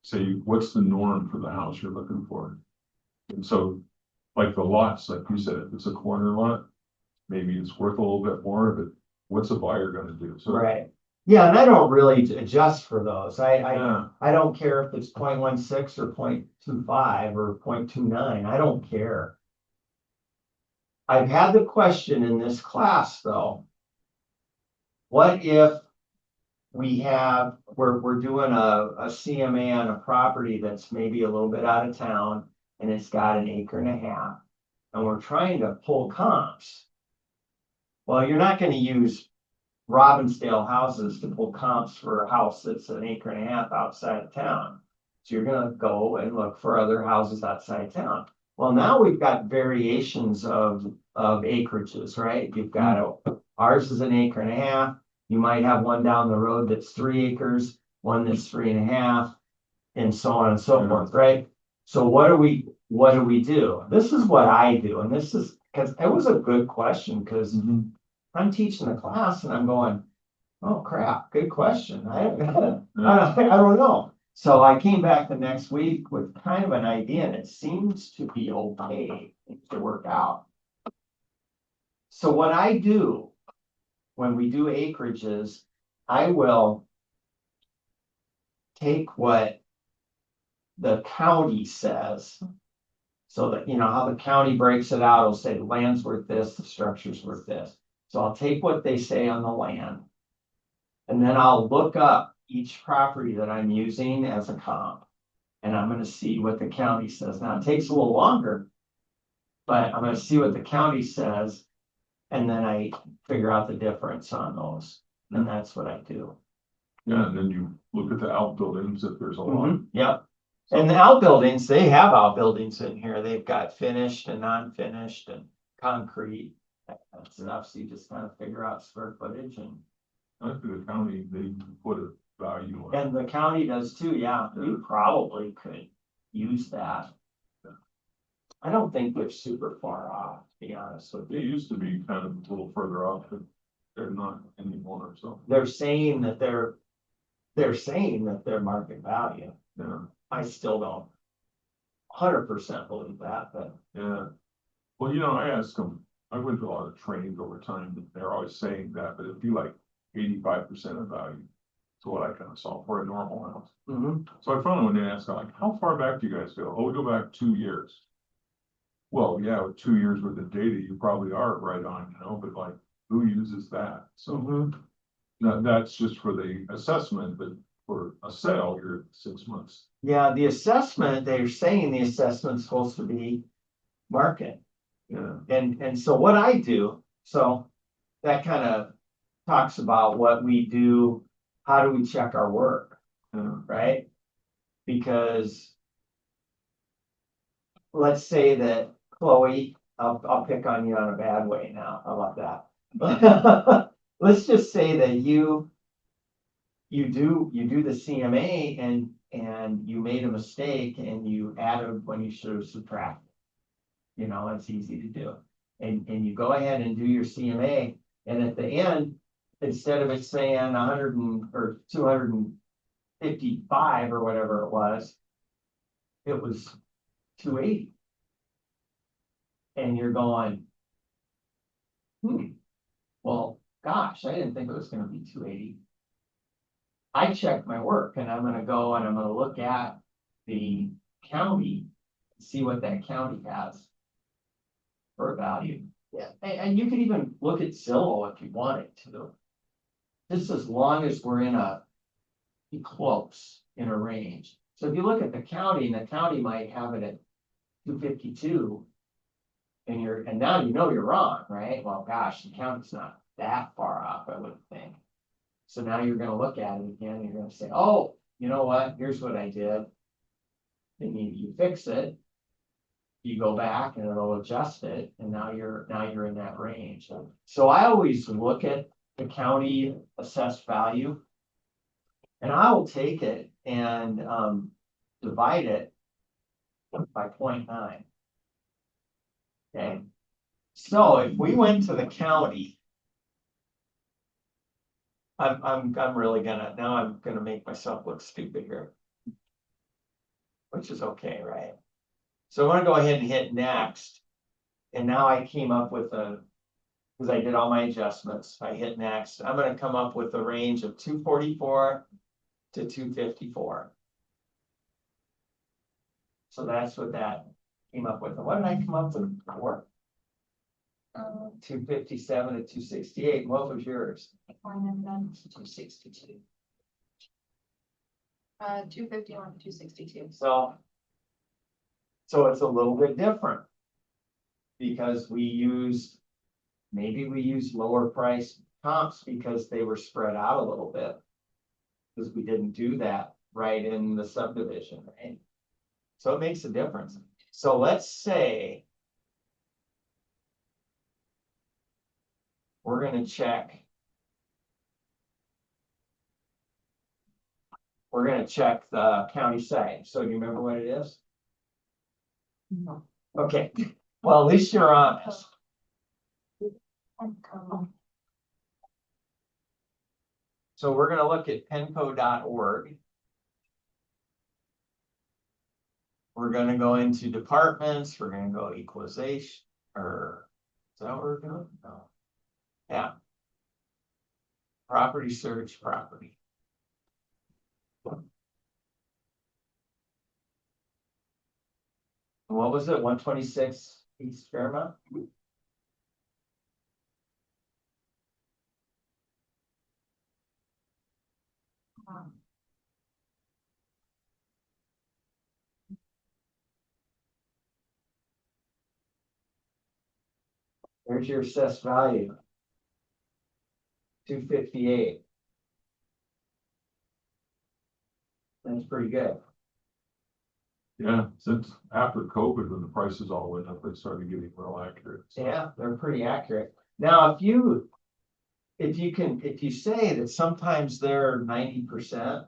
say, what's the norm for the house you're looking for? And so, like the lots, like you said, if it's a corner lot, maybe it's worth a little bit more, but what's a buyer gonna do? So, Right. Yeah, and I don't really adjust for those. yeah, I don't care if it's 0.16 or 0.25 or 0.29. I don't care. I've had the question in this class, though. What if we're doing a CMA on a property that's maybe a little bit out of town and it's got 1.5 acres and we're trying to pull comps. Well, you're not gonna use Robbinsdale houses to pull comps for a house that's 1.5 acres outside of town. So you're gonna go and look for other houses outside town. Well, now we've got variations of acreages, right? You've got, ours is 1.5 acres. You might have one down the road that's 3 acres, one that's 3.5, and so on and so forth, right? So what do we do? This is what I do, and this is, because it was a good question, because I'm teaching the class and I'm going, oh crap, good question. I don't know. So I came back the next week with kind of an idea and it seems to be okay to work out. So what I do when we do acreages, I will take what the county says. So that, you know, how the county breaks it out, it'll say the land's worth this, the structure's worth this. So I'll take what they say on the land. And then I'll look up each property that I'm using as a comp. And I'm gonna see what the county says. Now, it takes a little longer. But I'm gonna see what the county says. And then I figure out the difference on those. And that's what I do. Yeah, and then you look at the outbuildings if there's a lot. Yep. And the outbuildings, they have outbuildings in here. They've got finished and non-finished and concrete. That's enough, so you just kind of figure out square footage and. I think the county, they put a value on it. And the county does too, yeah. You probably could use that. I don't think they're super far off, to be honest with They you. used to be kind of a little further off, but they're not anymore, so, They're saying that they're market value. yeah, I still don't 100% believe that, but yeah. Well, you know, I asked them, I went to a lot of trainings over time, and they're always saying that, but it'd be like 85% of value. To what I kind of saw for a normal house. So I finally went in and asked, like, how far back do you guys go? Oh, we go back 2 years. Well, yeah, with 2 years worth of data, you probably are right on, you know, but like, who uses that? So that's just for the assessment, but for a sale, you're at 6 months. Yeah, the assessment, they're saying the assessment's supposed to be market. Yeah, And so what I do, so that kind of talks about what we do, how do we check our work, yeah, right? Because let's say that Chloe, I'll pick on you on a bad way now, how about that? Let's just say that you do the CMA and you made a mistake and you added when you should have subtracted. You know, it's easy to do. And you go ahead and do your CMA, and at the end, instead of it saying 100 or 255 or whatever it was 280. And you're going, well, gosh, I didn't think it was gonna be 280. I checked my work and I'm gonna go and I'm gonna look at the county, see what that county has for a value. Yeah, and you can even look at Zillow if you wanted to. Just as long as we're be close in a range. So if you look at the county, and the county might have it at 252. And now you know you're wrong, right? Well, gosh, the county's not that far off, I would think. So now you're gonna look at it again, and you're gonna say, oh, you know what, here's what I did. And you fix it. You go back and it'll adjust it, and now you're in that range. So I always look at the county assessed value. And I will take it and divide it by 0.9. Okay, so if we went to the county, I'm really I'm gonna make myself look stupid here. Which is okay, right? So I'm gonna go ahead and hit next. And now I came up with because I did all my adjustments, I hit next, I'm gonna come up with a range of 244 to 254. So that's what that came up with. And what did I come up with before? 257 to 268. What was yours? 262. 251 to 262. So it's a little bit different. Because maybe we used lower price comps because they were spread out a little bit. Because we didn't do that right in the subdivision, right? So it makes a difference. So let's say we're gonna check. We're gonna check the county site. So do you remember what it is? No. Okay, well, at least you're honest. So we're gonna look at penco.org. We're gonna go into departments, we're gonna go equalization, or is that what we're doing? No. Yeah. Property search, property. What was it, 126 East Fairmount? There's your assessed value. 258. That's pretty good. Yeah, since after COVID, when the prices all went up, they started getting real accurate. Yeah, they're pretty accurate. Now, if you say that sometimes they're 90%,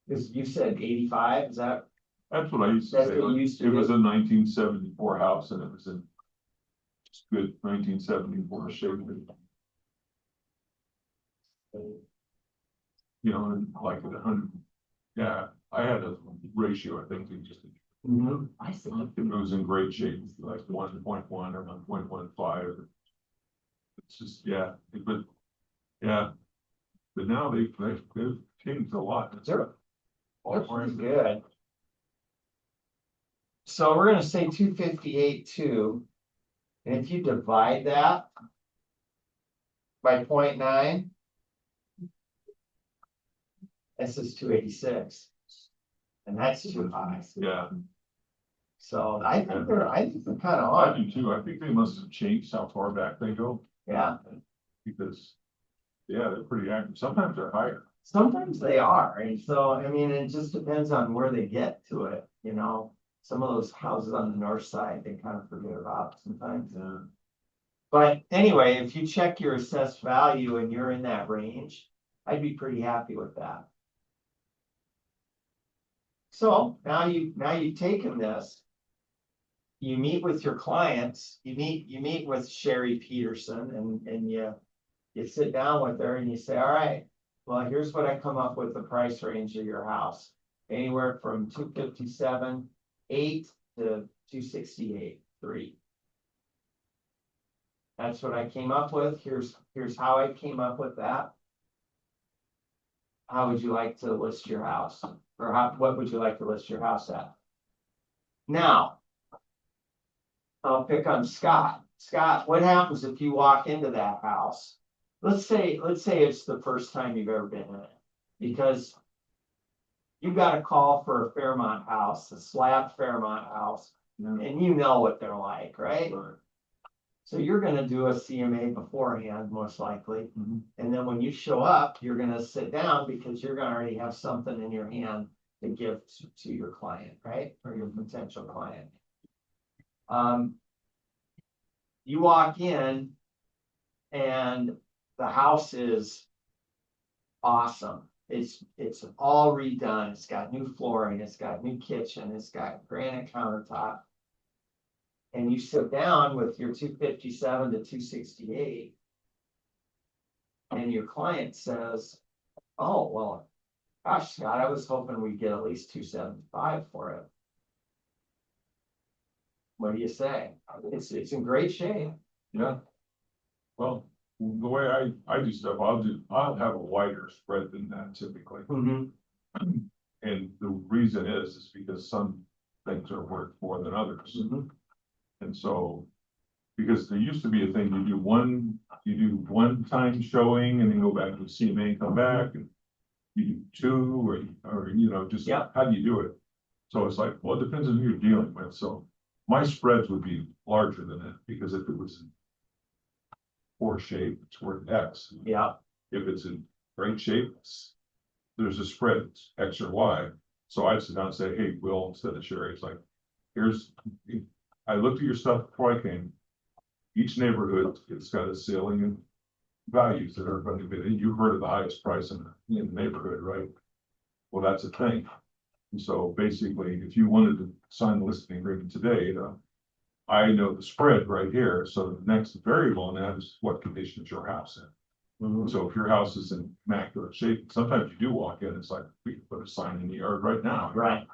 because you said 85, is that? That's what I used to That's say. what you used to It was do. a 1974 house and it was in just good 1974 shape. You know, and like at 100, yeah, I had a ratio, I think, it just, I see. it was in great shape, like 1.1 or 1.15. It's just, yeah, but, yeah. But now they've changed a lot. It's They're all pretty brand- good. So we're gonna say 258 too. And if you divide that by 0.9, this is 286. And that's too high. Yeah, So I think they're kind of I on, do too. I think they must have changed how far back they go yeah. because, yeah, they're pretty accurate. Sometimes they're higher. Sometimes they are, and so, I mean, it just depends on where they get to it, you know? Some of those houses on the north side, they kind of forget about sometimes. Yeah. But anyway, if you check your assessed value and you're in that range, I'd be pretty happy with that. So now you've taken this. You meet with your clients, you meet with Sherry Peterson and you sit down with her and you say, all right, well, here's what I come up with the price range of your house. Anywhere from 257.8 to 268.3. That's what I came up with. Here's how I came up with that. How would you like to list your house? Or what would you like to list your house at? Now, I'll pick on Scott. Scott, what happens if you walk into that house? Let's say it's the first time you've ever been in it, because you got a call for a Fairmont house, a slab Fairmont house, and you know what they're like, right? So you're gonna do a CMA beforehand, most likely. And then when you show up, you're gonna sit down because you're gonna already have something in your hand to give to your client, right? Or your potential client. You walk in and the house is awesome. It's all redone. It's got new flooring, it's got new kitchen, it's got granite countertop. And you sit down with your 257 to 268. And your client says, oh, well, gosh, Scott, I was hoping we'd get at least 275 for it. What do you say? It's in great shape. Yeah. Well, the way I do stuff, I'll have a wider spread than that typically. And the reason is because some things are worth more than others. And so, because there used to be a thing, you do one time showing and then go back to the CMA and come back and you do two or you know, just Yeah. how do you do it? So it's like, well, it depends on who you're dealing with. So my spreads would be larger than that because if it was in poor shape, it's worth X. Yeah. If it's in great shape, there's a spread, it's X or Y. So I'd sit down and say, hey, Will, instead of Sherry, it's like, I looked at your stuff before I came. Each neighborhood, it's got a ceiling and values that are going to be, and you've heard of the highest price in the neighborhood, right? Well, that's a thing. And so basically, if you wanted to sign the listing agreement today, I know the spread right here. So the next variable in that is what condition is your house in. So if your house is in immaculate shape, sometimes you do walk in, it's like, we can put a sign in the yard right now. Right.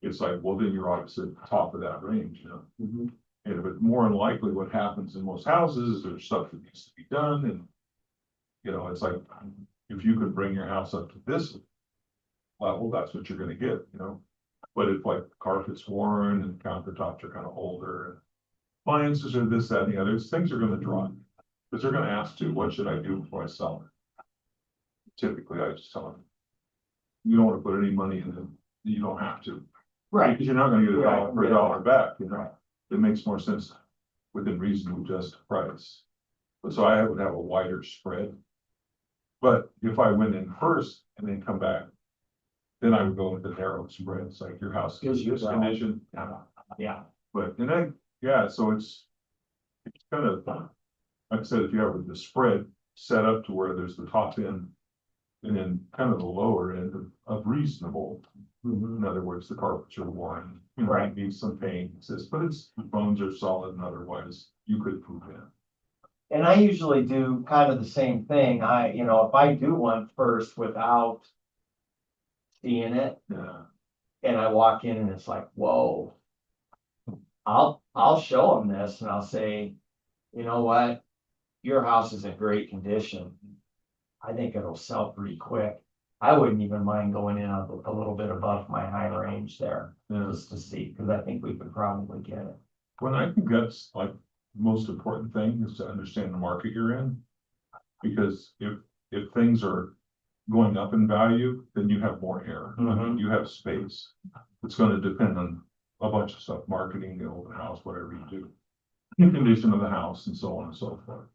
It's like, well, then you're obviously at the top of that range, you know? And but more than likely what happens in most houses, there's stuff that needs to be done and, you know, it's like, if you could bring your house up to this level, that's what you're gonna get, you know? But if like carpet's worn and countertops are kind of older and appliances are this, that, and the other, things are gonna drop. Because they're gonna ask too, what should I do before I sell it? Typically, I just tell them, you don't wanna put any money in them, you don't have to. Right. Because you're not gonna get a dollar for a dollar back, you know? Right. It makes more sense to within reason to adjust the price. But so I would have a wider spread. But if I went in first and then come back, then I would go with the narrow spreads, like your house Gives is you this that. condition. Yeah. But, and then, yeah, so it's kind of, like I said, if you have the spread set up to where there's the top end. And then kind of the lower end of reasonable, Mhm. in other words, the carpets are worn, you know, Right. it needs some paint, but the bones are solid and otherwise you could move in. And I usually do kind of the same thing. If I do one first without seeing it Yeah, and I walk in and it's like, whoa. I'll show them this and I'll say, you know what? Your house is in great condition. I think it'll sell pretty quick. I wouldn't even mind going in a little bit above my high range there, yeah. just to see, because I think we could probably get it. Well, I think that's like the most important thing is to understand the market you're in. Because if things are going up in value, then you have more air, Mhm. you have space. It's gonna depend on a bunch of stuff, marketing, the open house, whatever you do. The condition of the house and so on and so forth.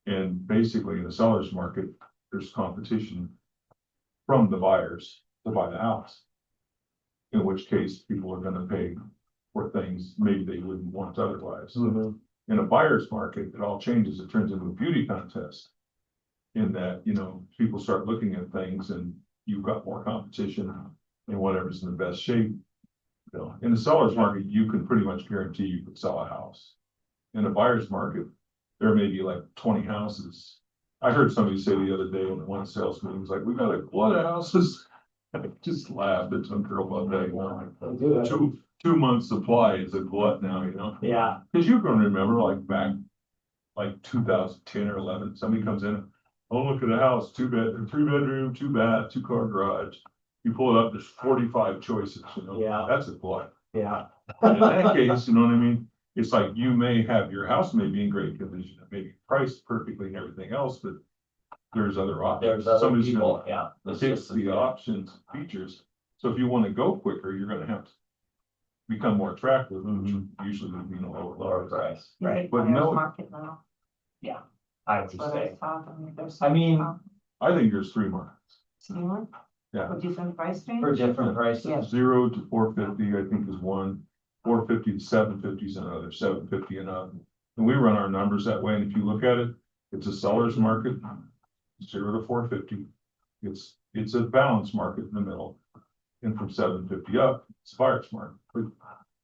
And basically in the seller's market, there's competition from the buyers to buy the house. In which case people are gonna pay for things maybe they wouldn't want otherwise. Mhm. In a buyer's market, it all changes. It turns into a beauty contest. In that, people start looking at things and you've got more competition and whatever's in the best shape. In the seller's market, you can pretty much guarantee you could sell a house. In a buyer's market, there may be like 20 houses. I heard somebody say the other day in one sales meeting, was like, we got a glut of houses. I just laughed at some girl about that. Well, two months supply is a glut now, Yeah, because you can remember like back like 2010 or 11, somebody comes in, oh, look at a house, 3 bedroom, 2 bath, 2 car garage. You pull it up, there's 45 choices, Yeah. That's a glut. yeah. And in that case, you know what I mean? It's like you may have, your house may be in great condition, it may be priced perfectly and everything else, but there's other options. There's other Somebody's people, gonna yeah. It's take just- the options, features. So if you want to go quicker, you're gonna have to become more attractive, which usually would mean a Lower price, Right, right? But no- market now. I would That's what I say. thought. There's I mean- I think there's 3 markets. similar. Yeah. For different price range. For different prices. Yeah. 0 to 450, I think is one, 450 to 750 is another, 750 and up. And we run our numbers that way, and if you look at it, it's a seller's market, 0 to 450. It's a balanced market in the middle. And from 750 up, it's a buyer's market. But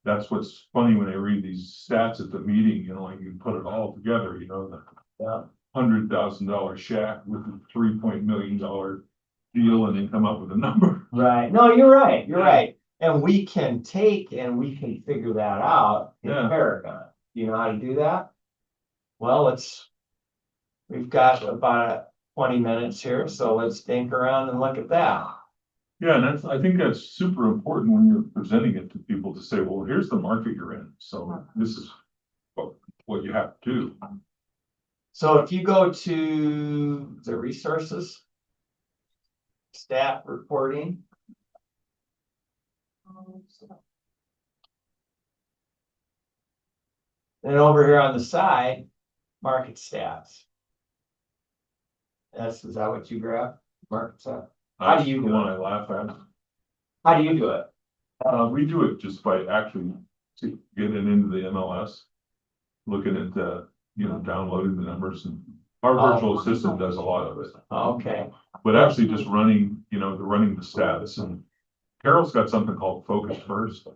that's what's funny when I read these stats at the meeting, you can put it all together, the Yeah. $100,000 shack with a $3 million deal and then come up with a number. Right, no, you're right, you're Yeah. right. And we can figure that out in Yeah. Paragon. You know how to do that? Well, we've got about 20 minutes here, so let's think around and look at that. Yeah, and I think that's super important when you're presenting it to people to say, well, here's the market you're in. So this is what you have to do. So if you go to the resources, staff reporting. And over here on the side, market stats. Is that what you grab? Market stats? How do you The do one it? I laugh at. How do you do it? We do it just by actually getting into the MLS, looking at downloading the numbers, and our Oh. virtual assistant does a lot of it. Okay, But actually just running the stats, and Carol's got something called Focus First,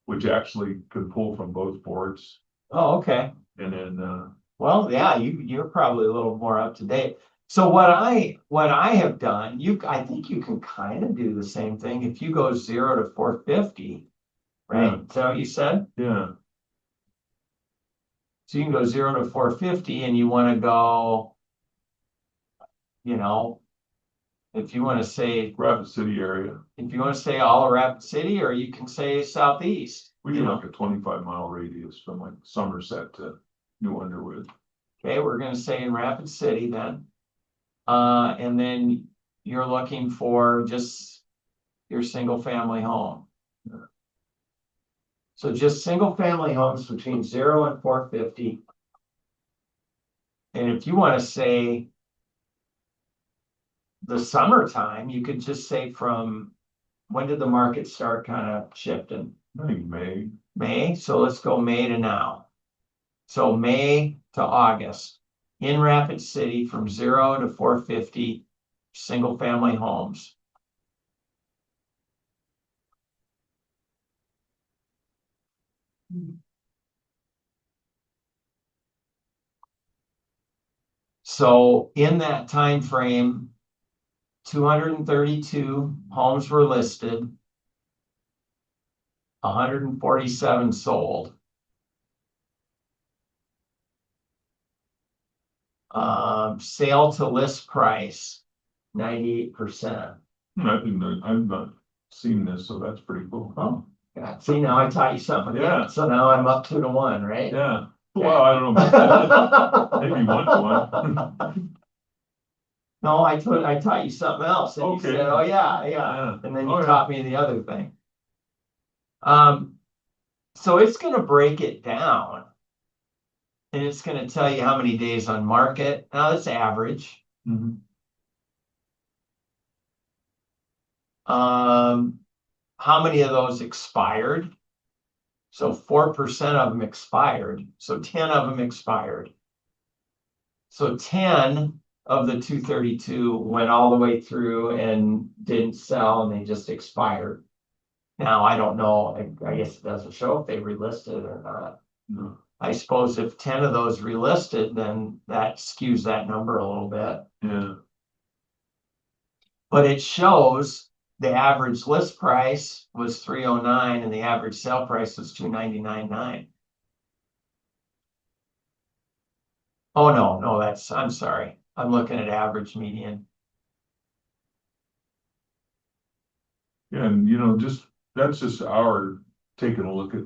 which actually can pull from both boards, oh, okay. and then, Well, yeah, you're probably a little more up to date. So what I have done, I think you can kind of do the same thing if you go 0 to 450, right? Yeah. Is that what you said? yeah, So you can go 0 to 450 and you want to go, if you want to say, Rapid City area. if you want to say all of Rapid City, or you can say southeast. We do like a 25-mile radius from like Somerset to New Underwood. Okay, we're gonna say in Rapid City then. And then you're looking for just your single family home. So just single family homes between 0 and 450. And if you want to say the summertime, you could just say from, when did the market start kind of shifting? I think May. May, so let's go May to now. So May to August, in Rapid City from 0 to 450, single family homes. So in that time frame, 232 homes were listed. 147 sold. Sale to list price, 98%. I think that I've not seen this, so that's pretty cool. Oh, yeah. See, now I taught you something. Yeah. So now I'm up 2-1, right? Yeah, well, I don't know about that. Maybe 1-1. No, I taught you something else. And you Okay. said, oh, yeah. Yeah. And then you Oh, yeah. taught me the other thing. So it's gonna break it down. And it's gonna tell you how many days on market. Now that's average. Mhm. How many of those expired? So 4% of them expired. So 10 of them expired. So 10 of the 232 went all the way through and didn't sell and they just expired. Now, I don't know, I guess it doesn't show if they relisted or not. No. I suppose if 10 of those relisted, then that skews that number a little bit. Yeah, But it shows the average list price was 309 and the average sale price was 299.9. Oh, no, I'm sorry. I'm looking at average median. yeah, and that's just our taking a look at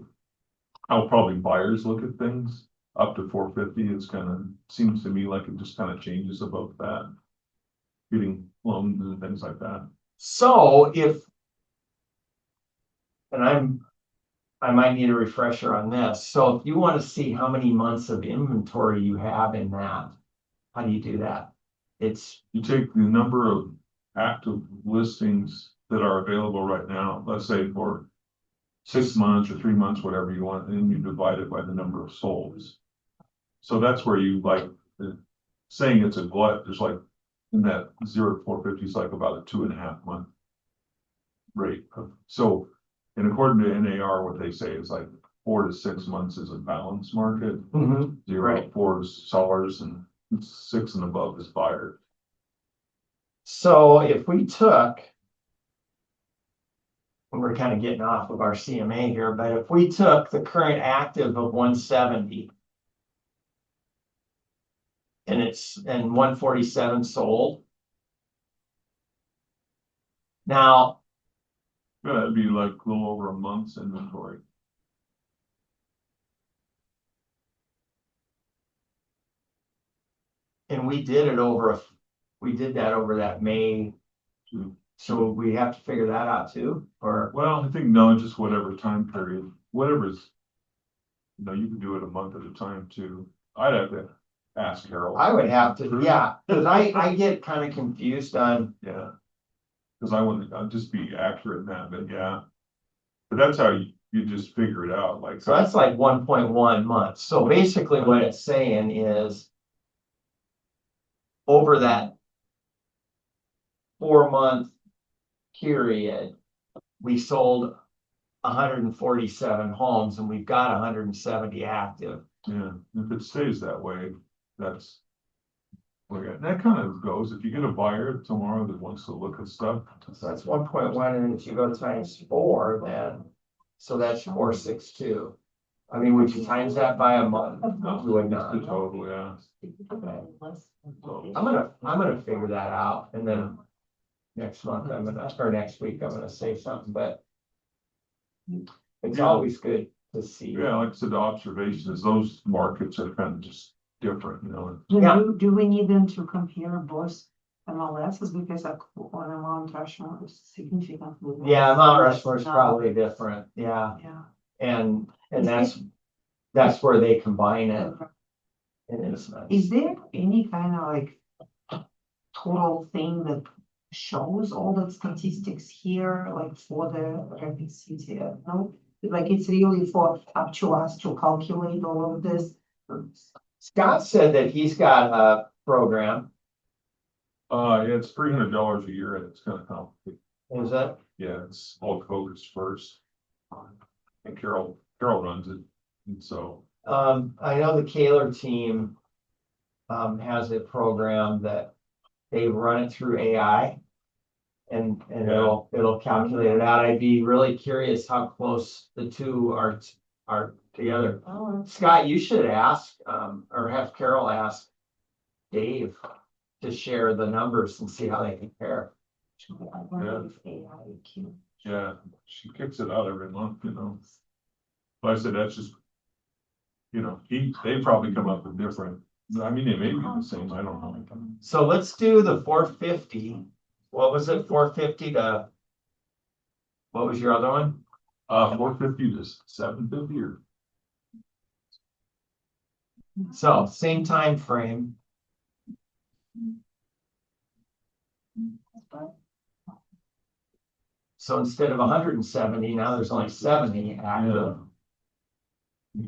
how probably buyers look at things. Up to 450, it's seems to me like it just kind of changes about that. Getting loans and things like that. So and I might need a refresher on this. So if you want to see how many months of inventory you have in that, how do you do that? You take the number of active listings that are available right now, let's say for 6 months or 3 months, whatever you want, and then you divide it by the number of solds. So that's where you saying it's a glut, there's in that 0 to 450 is like about a 2.5 month rate. So, and according to NAR, what they say is 4 to 6 months is a balanced market. 0 to 4 is sellers and 6 and above is buyers. So if we took, and we're kind of getting off of our CMA here, but if we took the current active of 170 and 147 sold. Now, Yeah, that'd be like a little over a month's inventory. and we did that over that May. So we have to figure that out too, or, Well, I think no, just whatever time period, whatever's, you can do it a month at a time too. I'd have to ask Carol. I would have to, yeah, because I get kind of confused on, Yeah. Cause I'd just be accurate in that, but yeah. But that's how you just figure it out, so that's like 1.1 months. So basically what it's saying is over that 4-month period, we sold 147 homes and we've got 170 active. Yeah, if it stays that way, that's. And that kind of goes, if you get a buyer tomorrow that wants to look at stuff. So that's 1.1, and if you go times 4, then, so that's 462. I mean, would you times that by a month? No, you would not. The total, yeah. I'm gonna figure that out, and then next month, or next week, I'm gonna say something, but it's always good to see. Yeah, like I said, the observation is those markets are kind of just different, Yeah. Do we need them to compare both MLSs because one amount Rushmore is significantly. Yeah, Mount Rushmore is probably different, yeah. Yeah. And that's where they combine it. And it's nice. Is there any kind of like total thing that shows all the statistics here, like for the rapid city? No, like it's really for up to us to calculate all of this. Scott said that he's got a program. Yeah, it's $300 a year and it's kind of complicated. Is that? Yeah, it's all focused first. And Carol runs it. And so, I know the Kaler team has a program that they run it through AI. And it'll calculate it out. I'd be really curious how close the two are together. Oh, Scott, you should ask, or have Carol ask Dave to share the numbers and see how they compare. I wonder if AI can. yeah, she kicks it out every month, you know. But I said, that's just, you know, they probably come up with different, I mean, they may be the same, I don't know. So let's do the 450. What was it? 450 to, what was your other one? 450 to 750 or, So same time frame. So instead of 170, now there's only 70 active.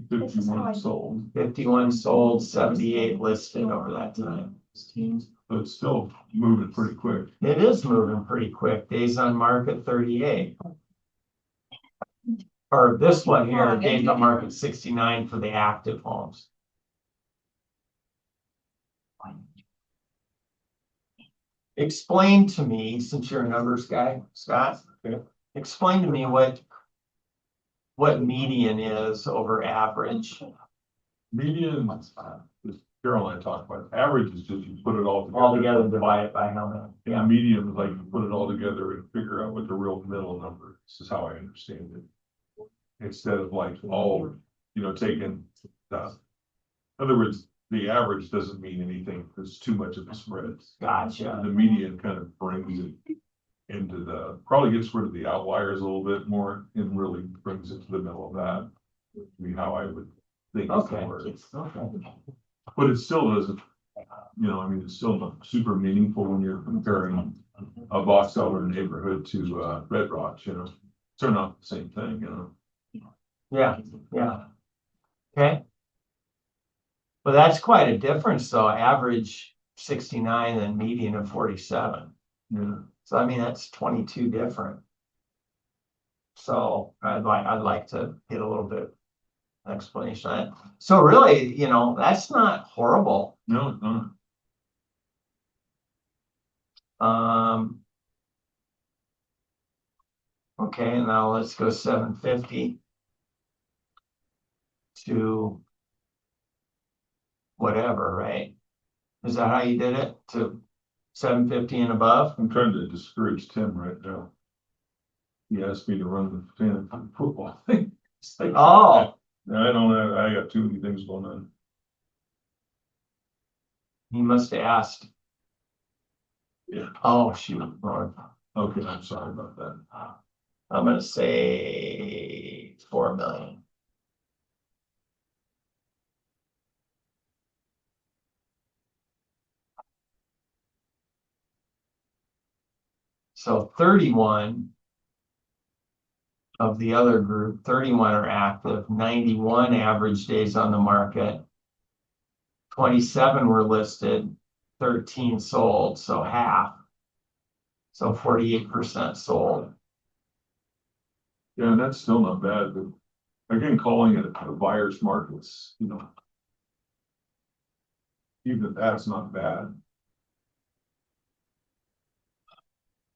51 sold, 51 sold, 78 listed over that time. but it's still moving pretty quick. It is moving pretty quick. Days on market 38. Or this one here, days on market 69 for the active homes. Explain to me, since you're a numbers guy, Scott, explain to me what median is over average. Median, is Carol and I talked about, average is just you put it all together. All together, divide it by how many? And the median is like you put it all together and figure out what the real middle number, this is how I understand it. Instead of like all, you know, taking the, in other words, the average doesn't mean anything, there's too much of a spread. Gotcha. The median kind of brings it into the, probably gets rid of the outliers a little bit more and really brings it to the middle of that. Would be how I would think. Okay. Okay. But it still doesn't, you know, I mean, it's still not super meaningful when you're comparing a box elder neighborhood to Red Rocks, you know. They're not the same thing, you know. Yeah, yeah. Okay. Well, that's quite a difference though, average 69 and median of 47. Yeah. So I mean, that's 22 different. So I'd like to get a little bit explanation on that. So really, you know, that's not horrible. No, it's not. Okay, now let's go 750 to whatever, right? Is that how you did it? To 750 and above? I'm trying to discourage Tim right now. He asked me to run the fantasy football thing. It's like, Oh, I don't know, I got too many things going on. he must have asked. Yeah. Oh, shoot. Lord. Okay, I'm sorry about that. I'm gonna say 4 million. So 31 of the other group, 31 are active, 91 average days on the market. 27 were listed, 13 sold, so half. So 48% sold. Yeah, and that's still not bad, but again, calling it a buyer's markets, you know. Even if that's not bad.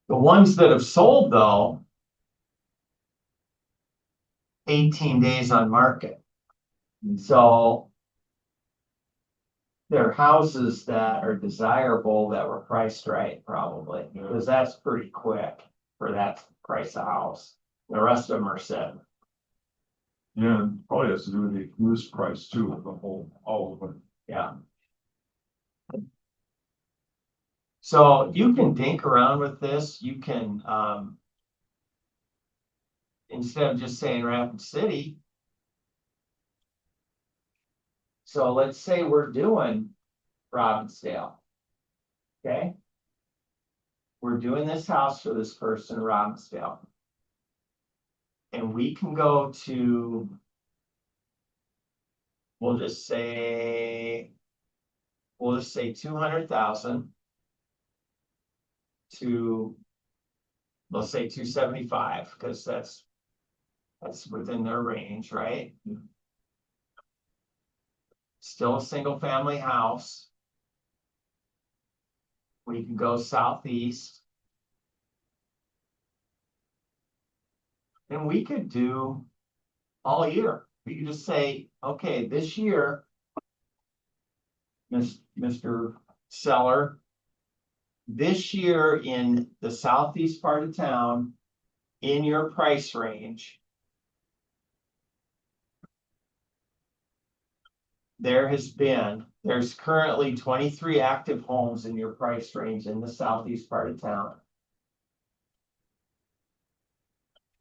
The ones that have sold though, 18 days on market. So they're houses that are desirable that were priced right, probably, because that's pretty quick for that price of house. The rest of them are set. Yeah, and probably has to do with the list price too, of the whole, all of it. Yeah. So you can dink around with this. You can, instead of just saying Rapid City, So let's say we're doing Robbinsdale. Okay? We're doing this house for this person, Robbinsdale. And we can go to, we'll just say 200,000 to, let's say 275, because that's within their range, right? Still a single family house. We can go southeast. And we could do all year. We could just say, okay, this year, Mr. Seller, this year in the southeast part of town, in your price range, there's currently 23 active homes in your price range in the southeast part of town.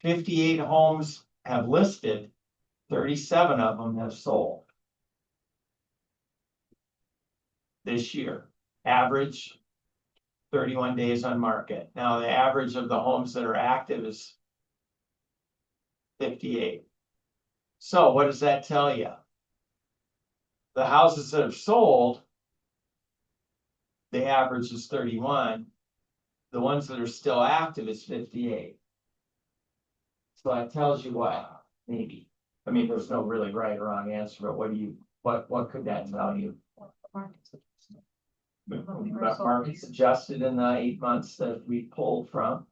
58 homes have listed, 37 of them have sold. This year, average 31 days on market. Now, the average of the homes that are active is 58. So what does that tell you? The houses that have sold, the average is 31. The ones that are still active is 58. So that tells you what, maybe. I mean, there's no really right or wrong answer, but what could that tell you? Markets adjusted in the 8 months that we pulled from.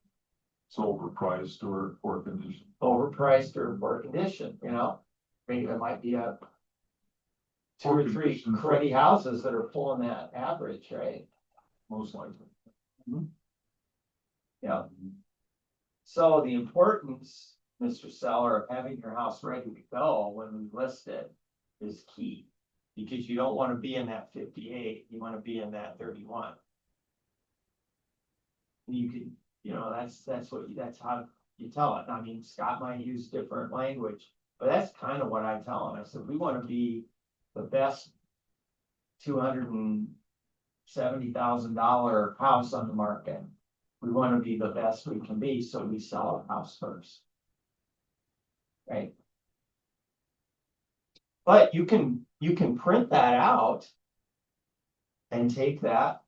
It's overpriced or poor condition. Overpriced or poor condition, you know? Maybe there might be a two or three cruddy houses that are pulling that average, right? Most likely. Yeah. So the importance, Mr. Seller, of having your house ready to go when we list it is key. Because you don't want to be in that 58, you want to be in that 31. You can, that's how you tell it. I mean, Scott might use different language, but that's kind of what I tell him. I said, we want to be the best $270,000 house on the market. We want to be the best we can be, so we sell a house first. Right? But you can print that out and take that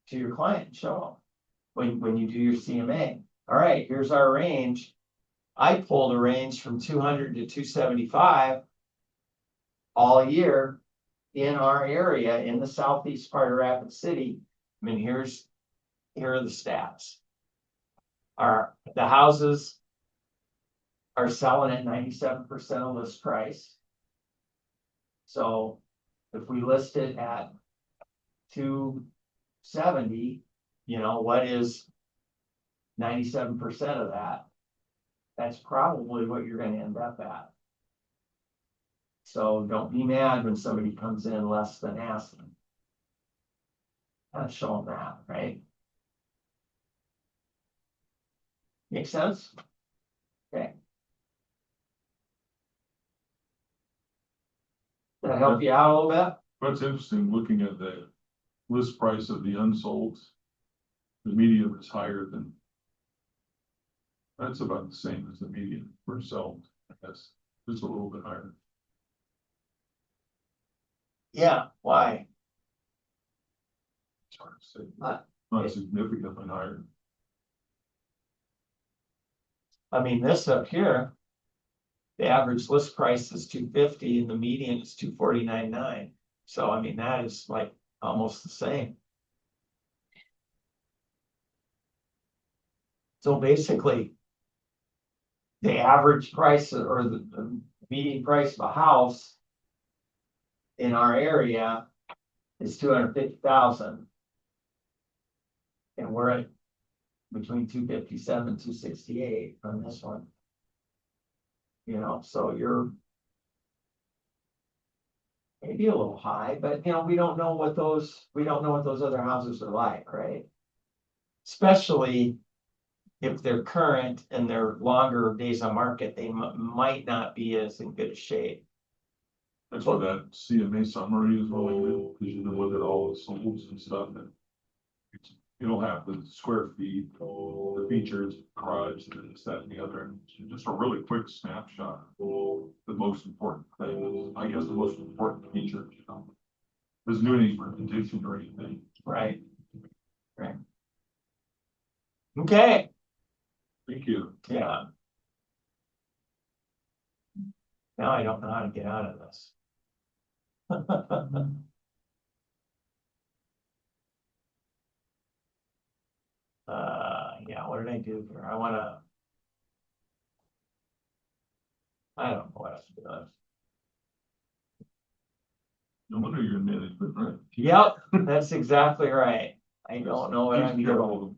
to your client and show them when you do your CMA. All right, here's our range. I pulled a range from 200 to 275 all year in our area in the southeast part of Rapid City. I mean, here are the stats. The houses are selling at 97% of list price. So if we list it at 270, what is 97% of that? That's probably what you're going to end up at. So don't be mad when somebody comes in less than asking. Not show them that, right? Make sense? Okay. Did that help you out a little bit? That's interesting, looking at the list price of the unsold. The median is higher than. That's about the same as the median for sold. That's just a little bit higher. Yeah, why? It's hard to say. Not significantly higher. I mean, this up here, the average list price is 250 and the median is 249.9. So I mean, that is like almost the same. So basically, the average price or the median price of a house in our area is 250,000. And we're at between 257, 268 on this one. So you're maybe a little high, but we don't know what those other houses are like, right? Especially if they're current and they're longer days on market, they might not be as in good shape. That's where that CMA summary is really good, because you can look at all the symbols and stuff, and you'll have the square feet, the features, garage, and this, that, and the other, and just a really quick snapshot. The most important thing, I guess the most important feature, you know. Doesn't do anything for condition or anything. Right. Right. Okay, Thank you. yeah. Now I don't know how to get out of this. Yeah, what did I do here? I don't know what I'm doing. No wonder you're in management, right? Yep, that's exactly right. I don't know what I used I'm to hear doing. all of them.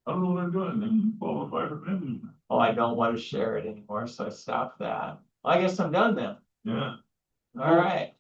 I don't know what I'm doing, and qualify for management. Oh, I don't want to share it anymore, so I stopped that. I guess I'm done then. Yeah. All right.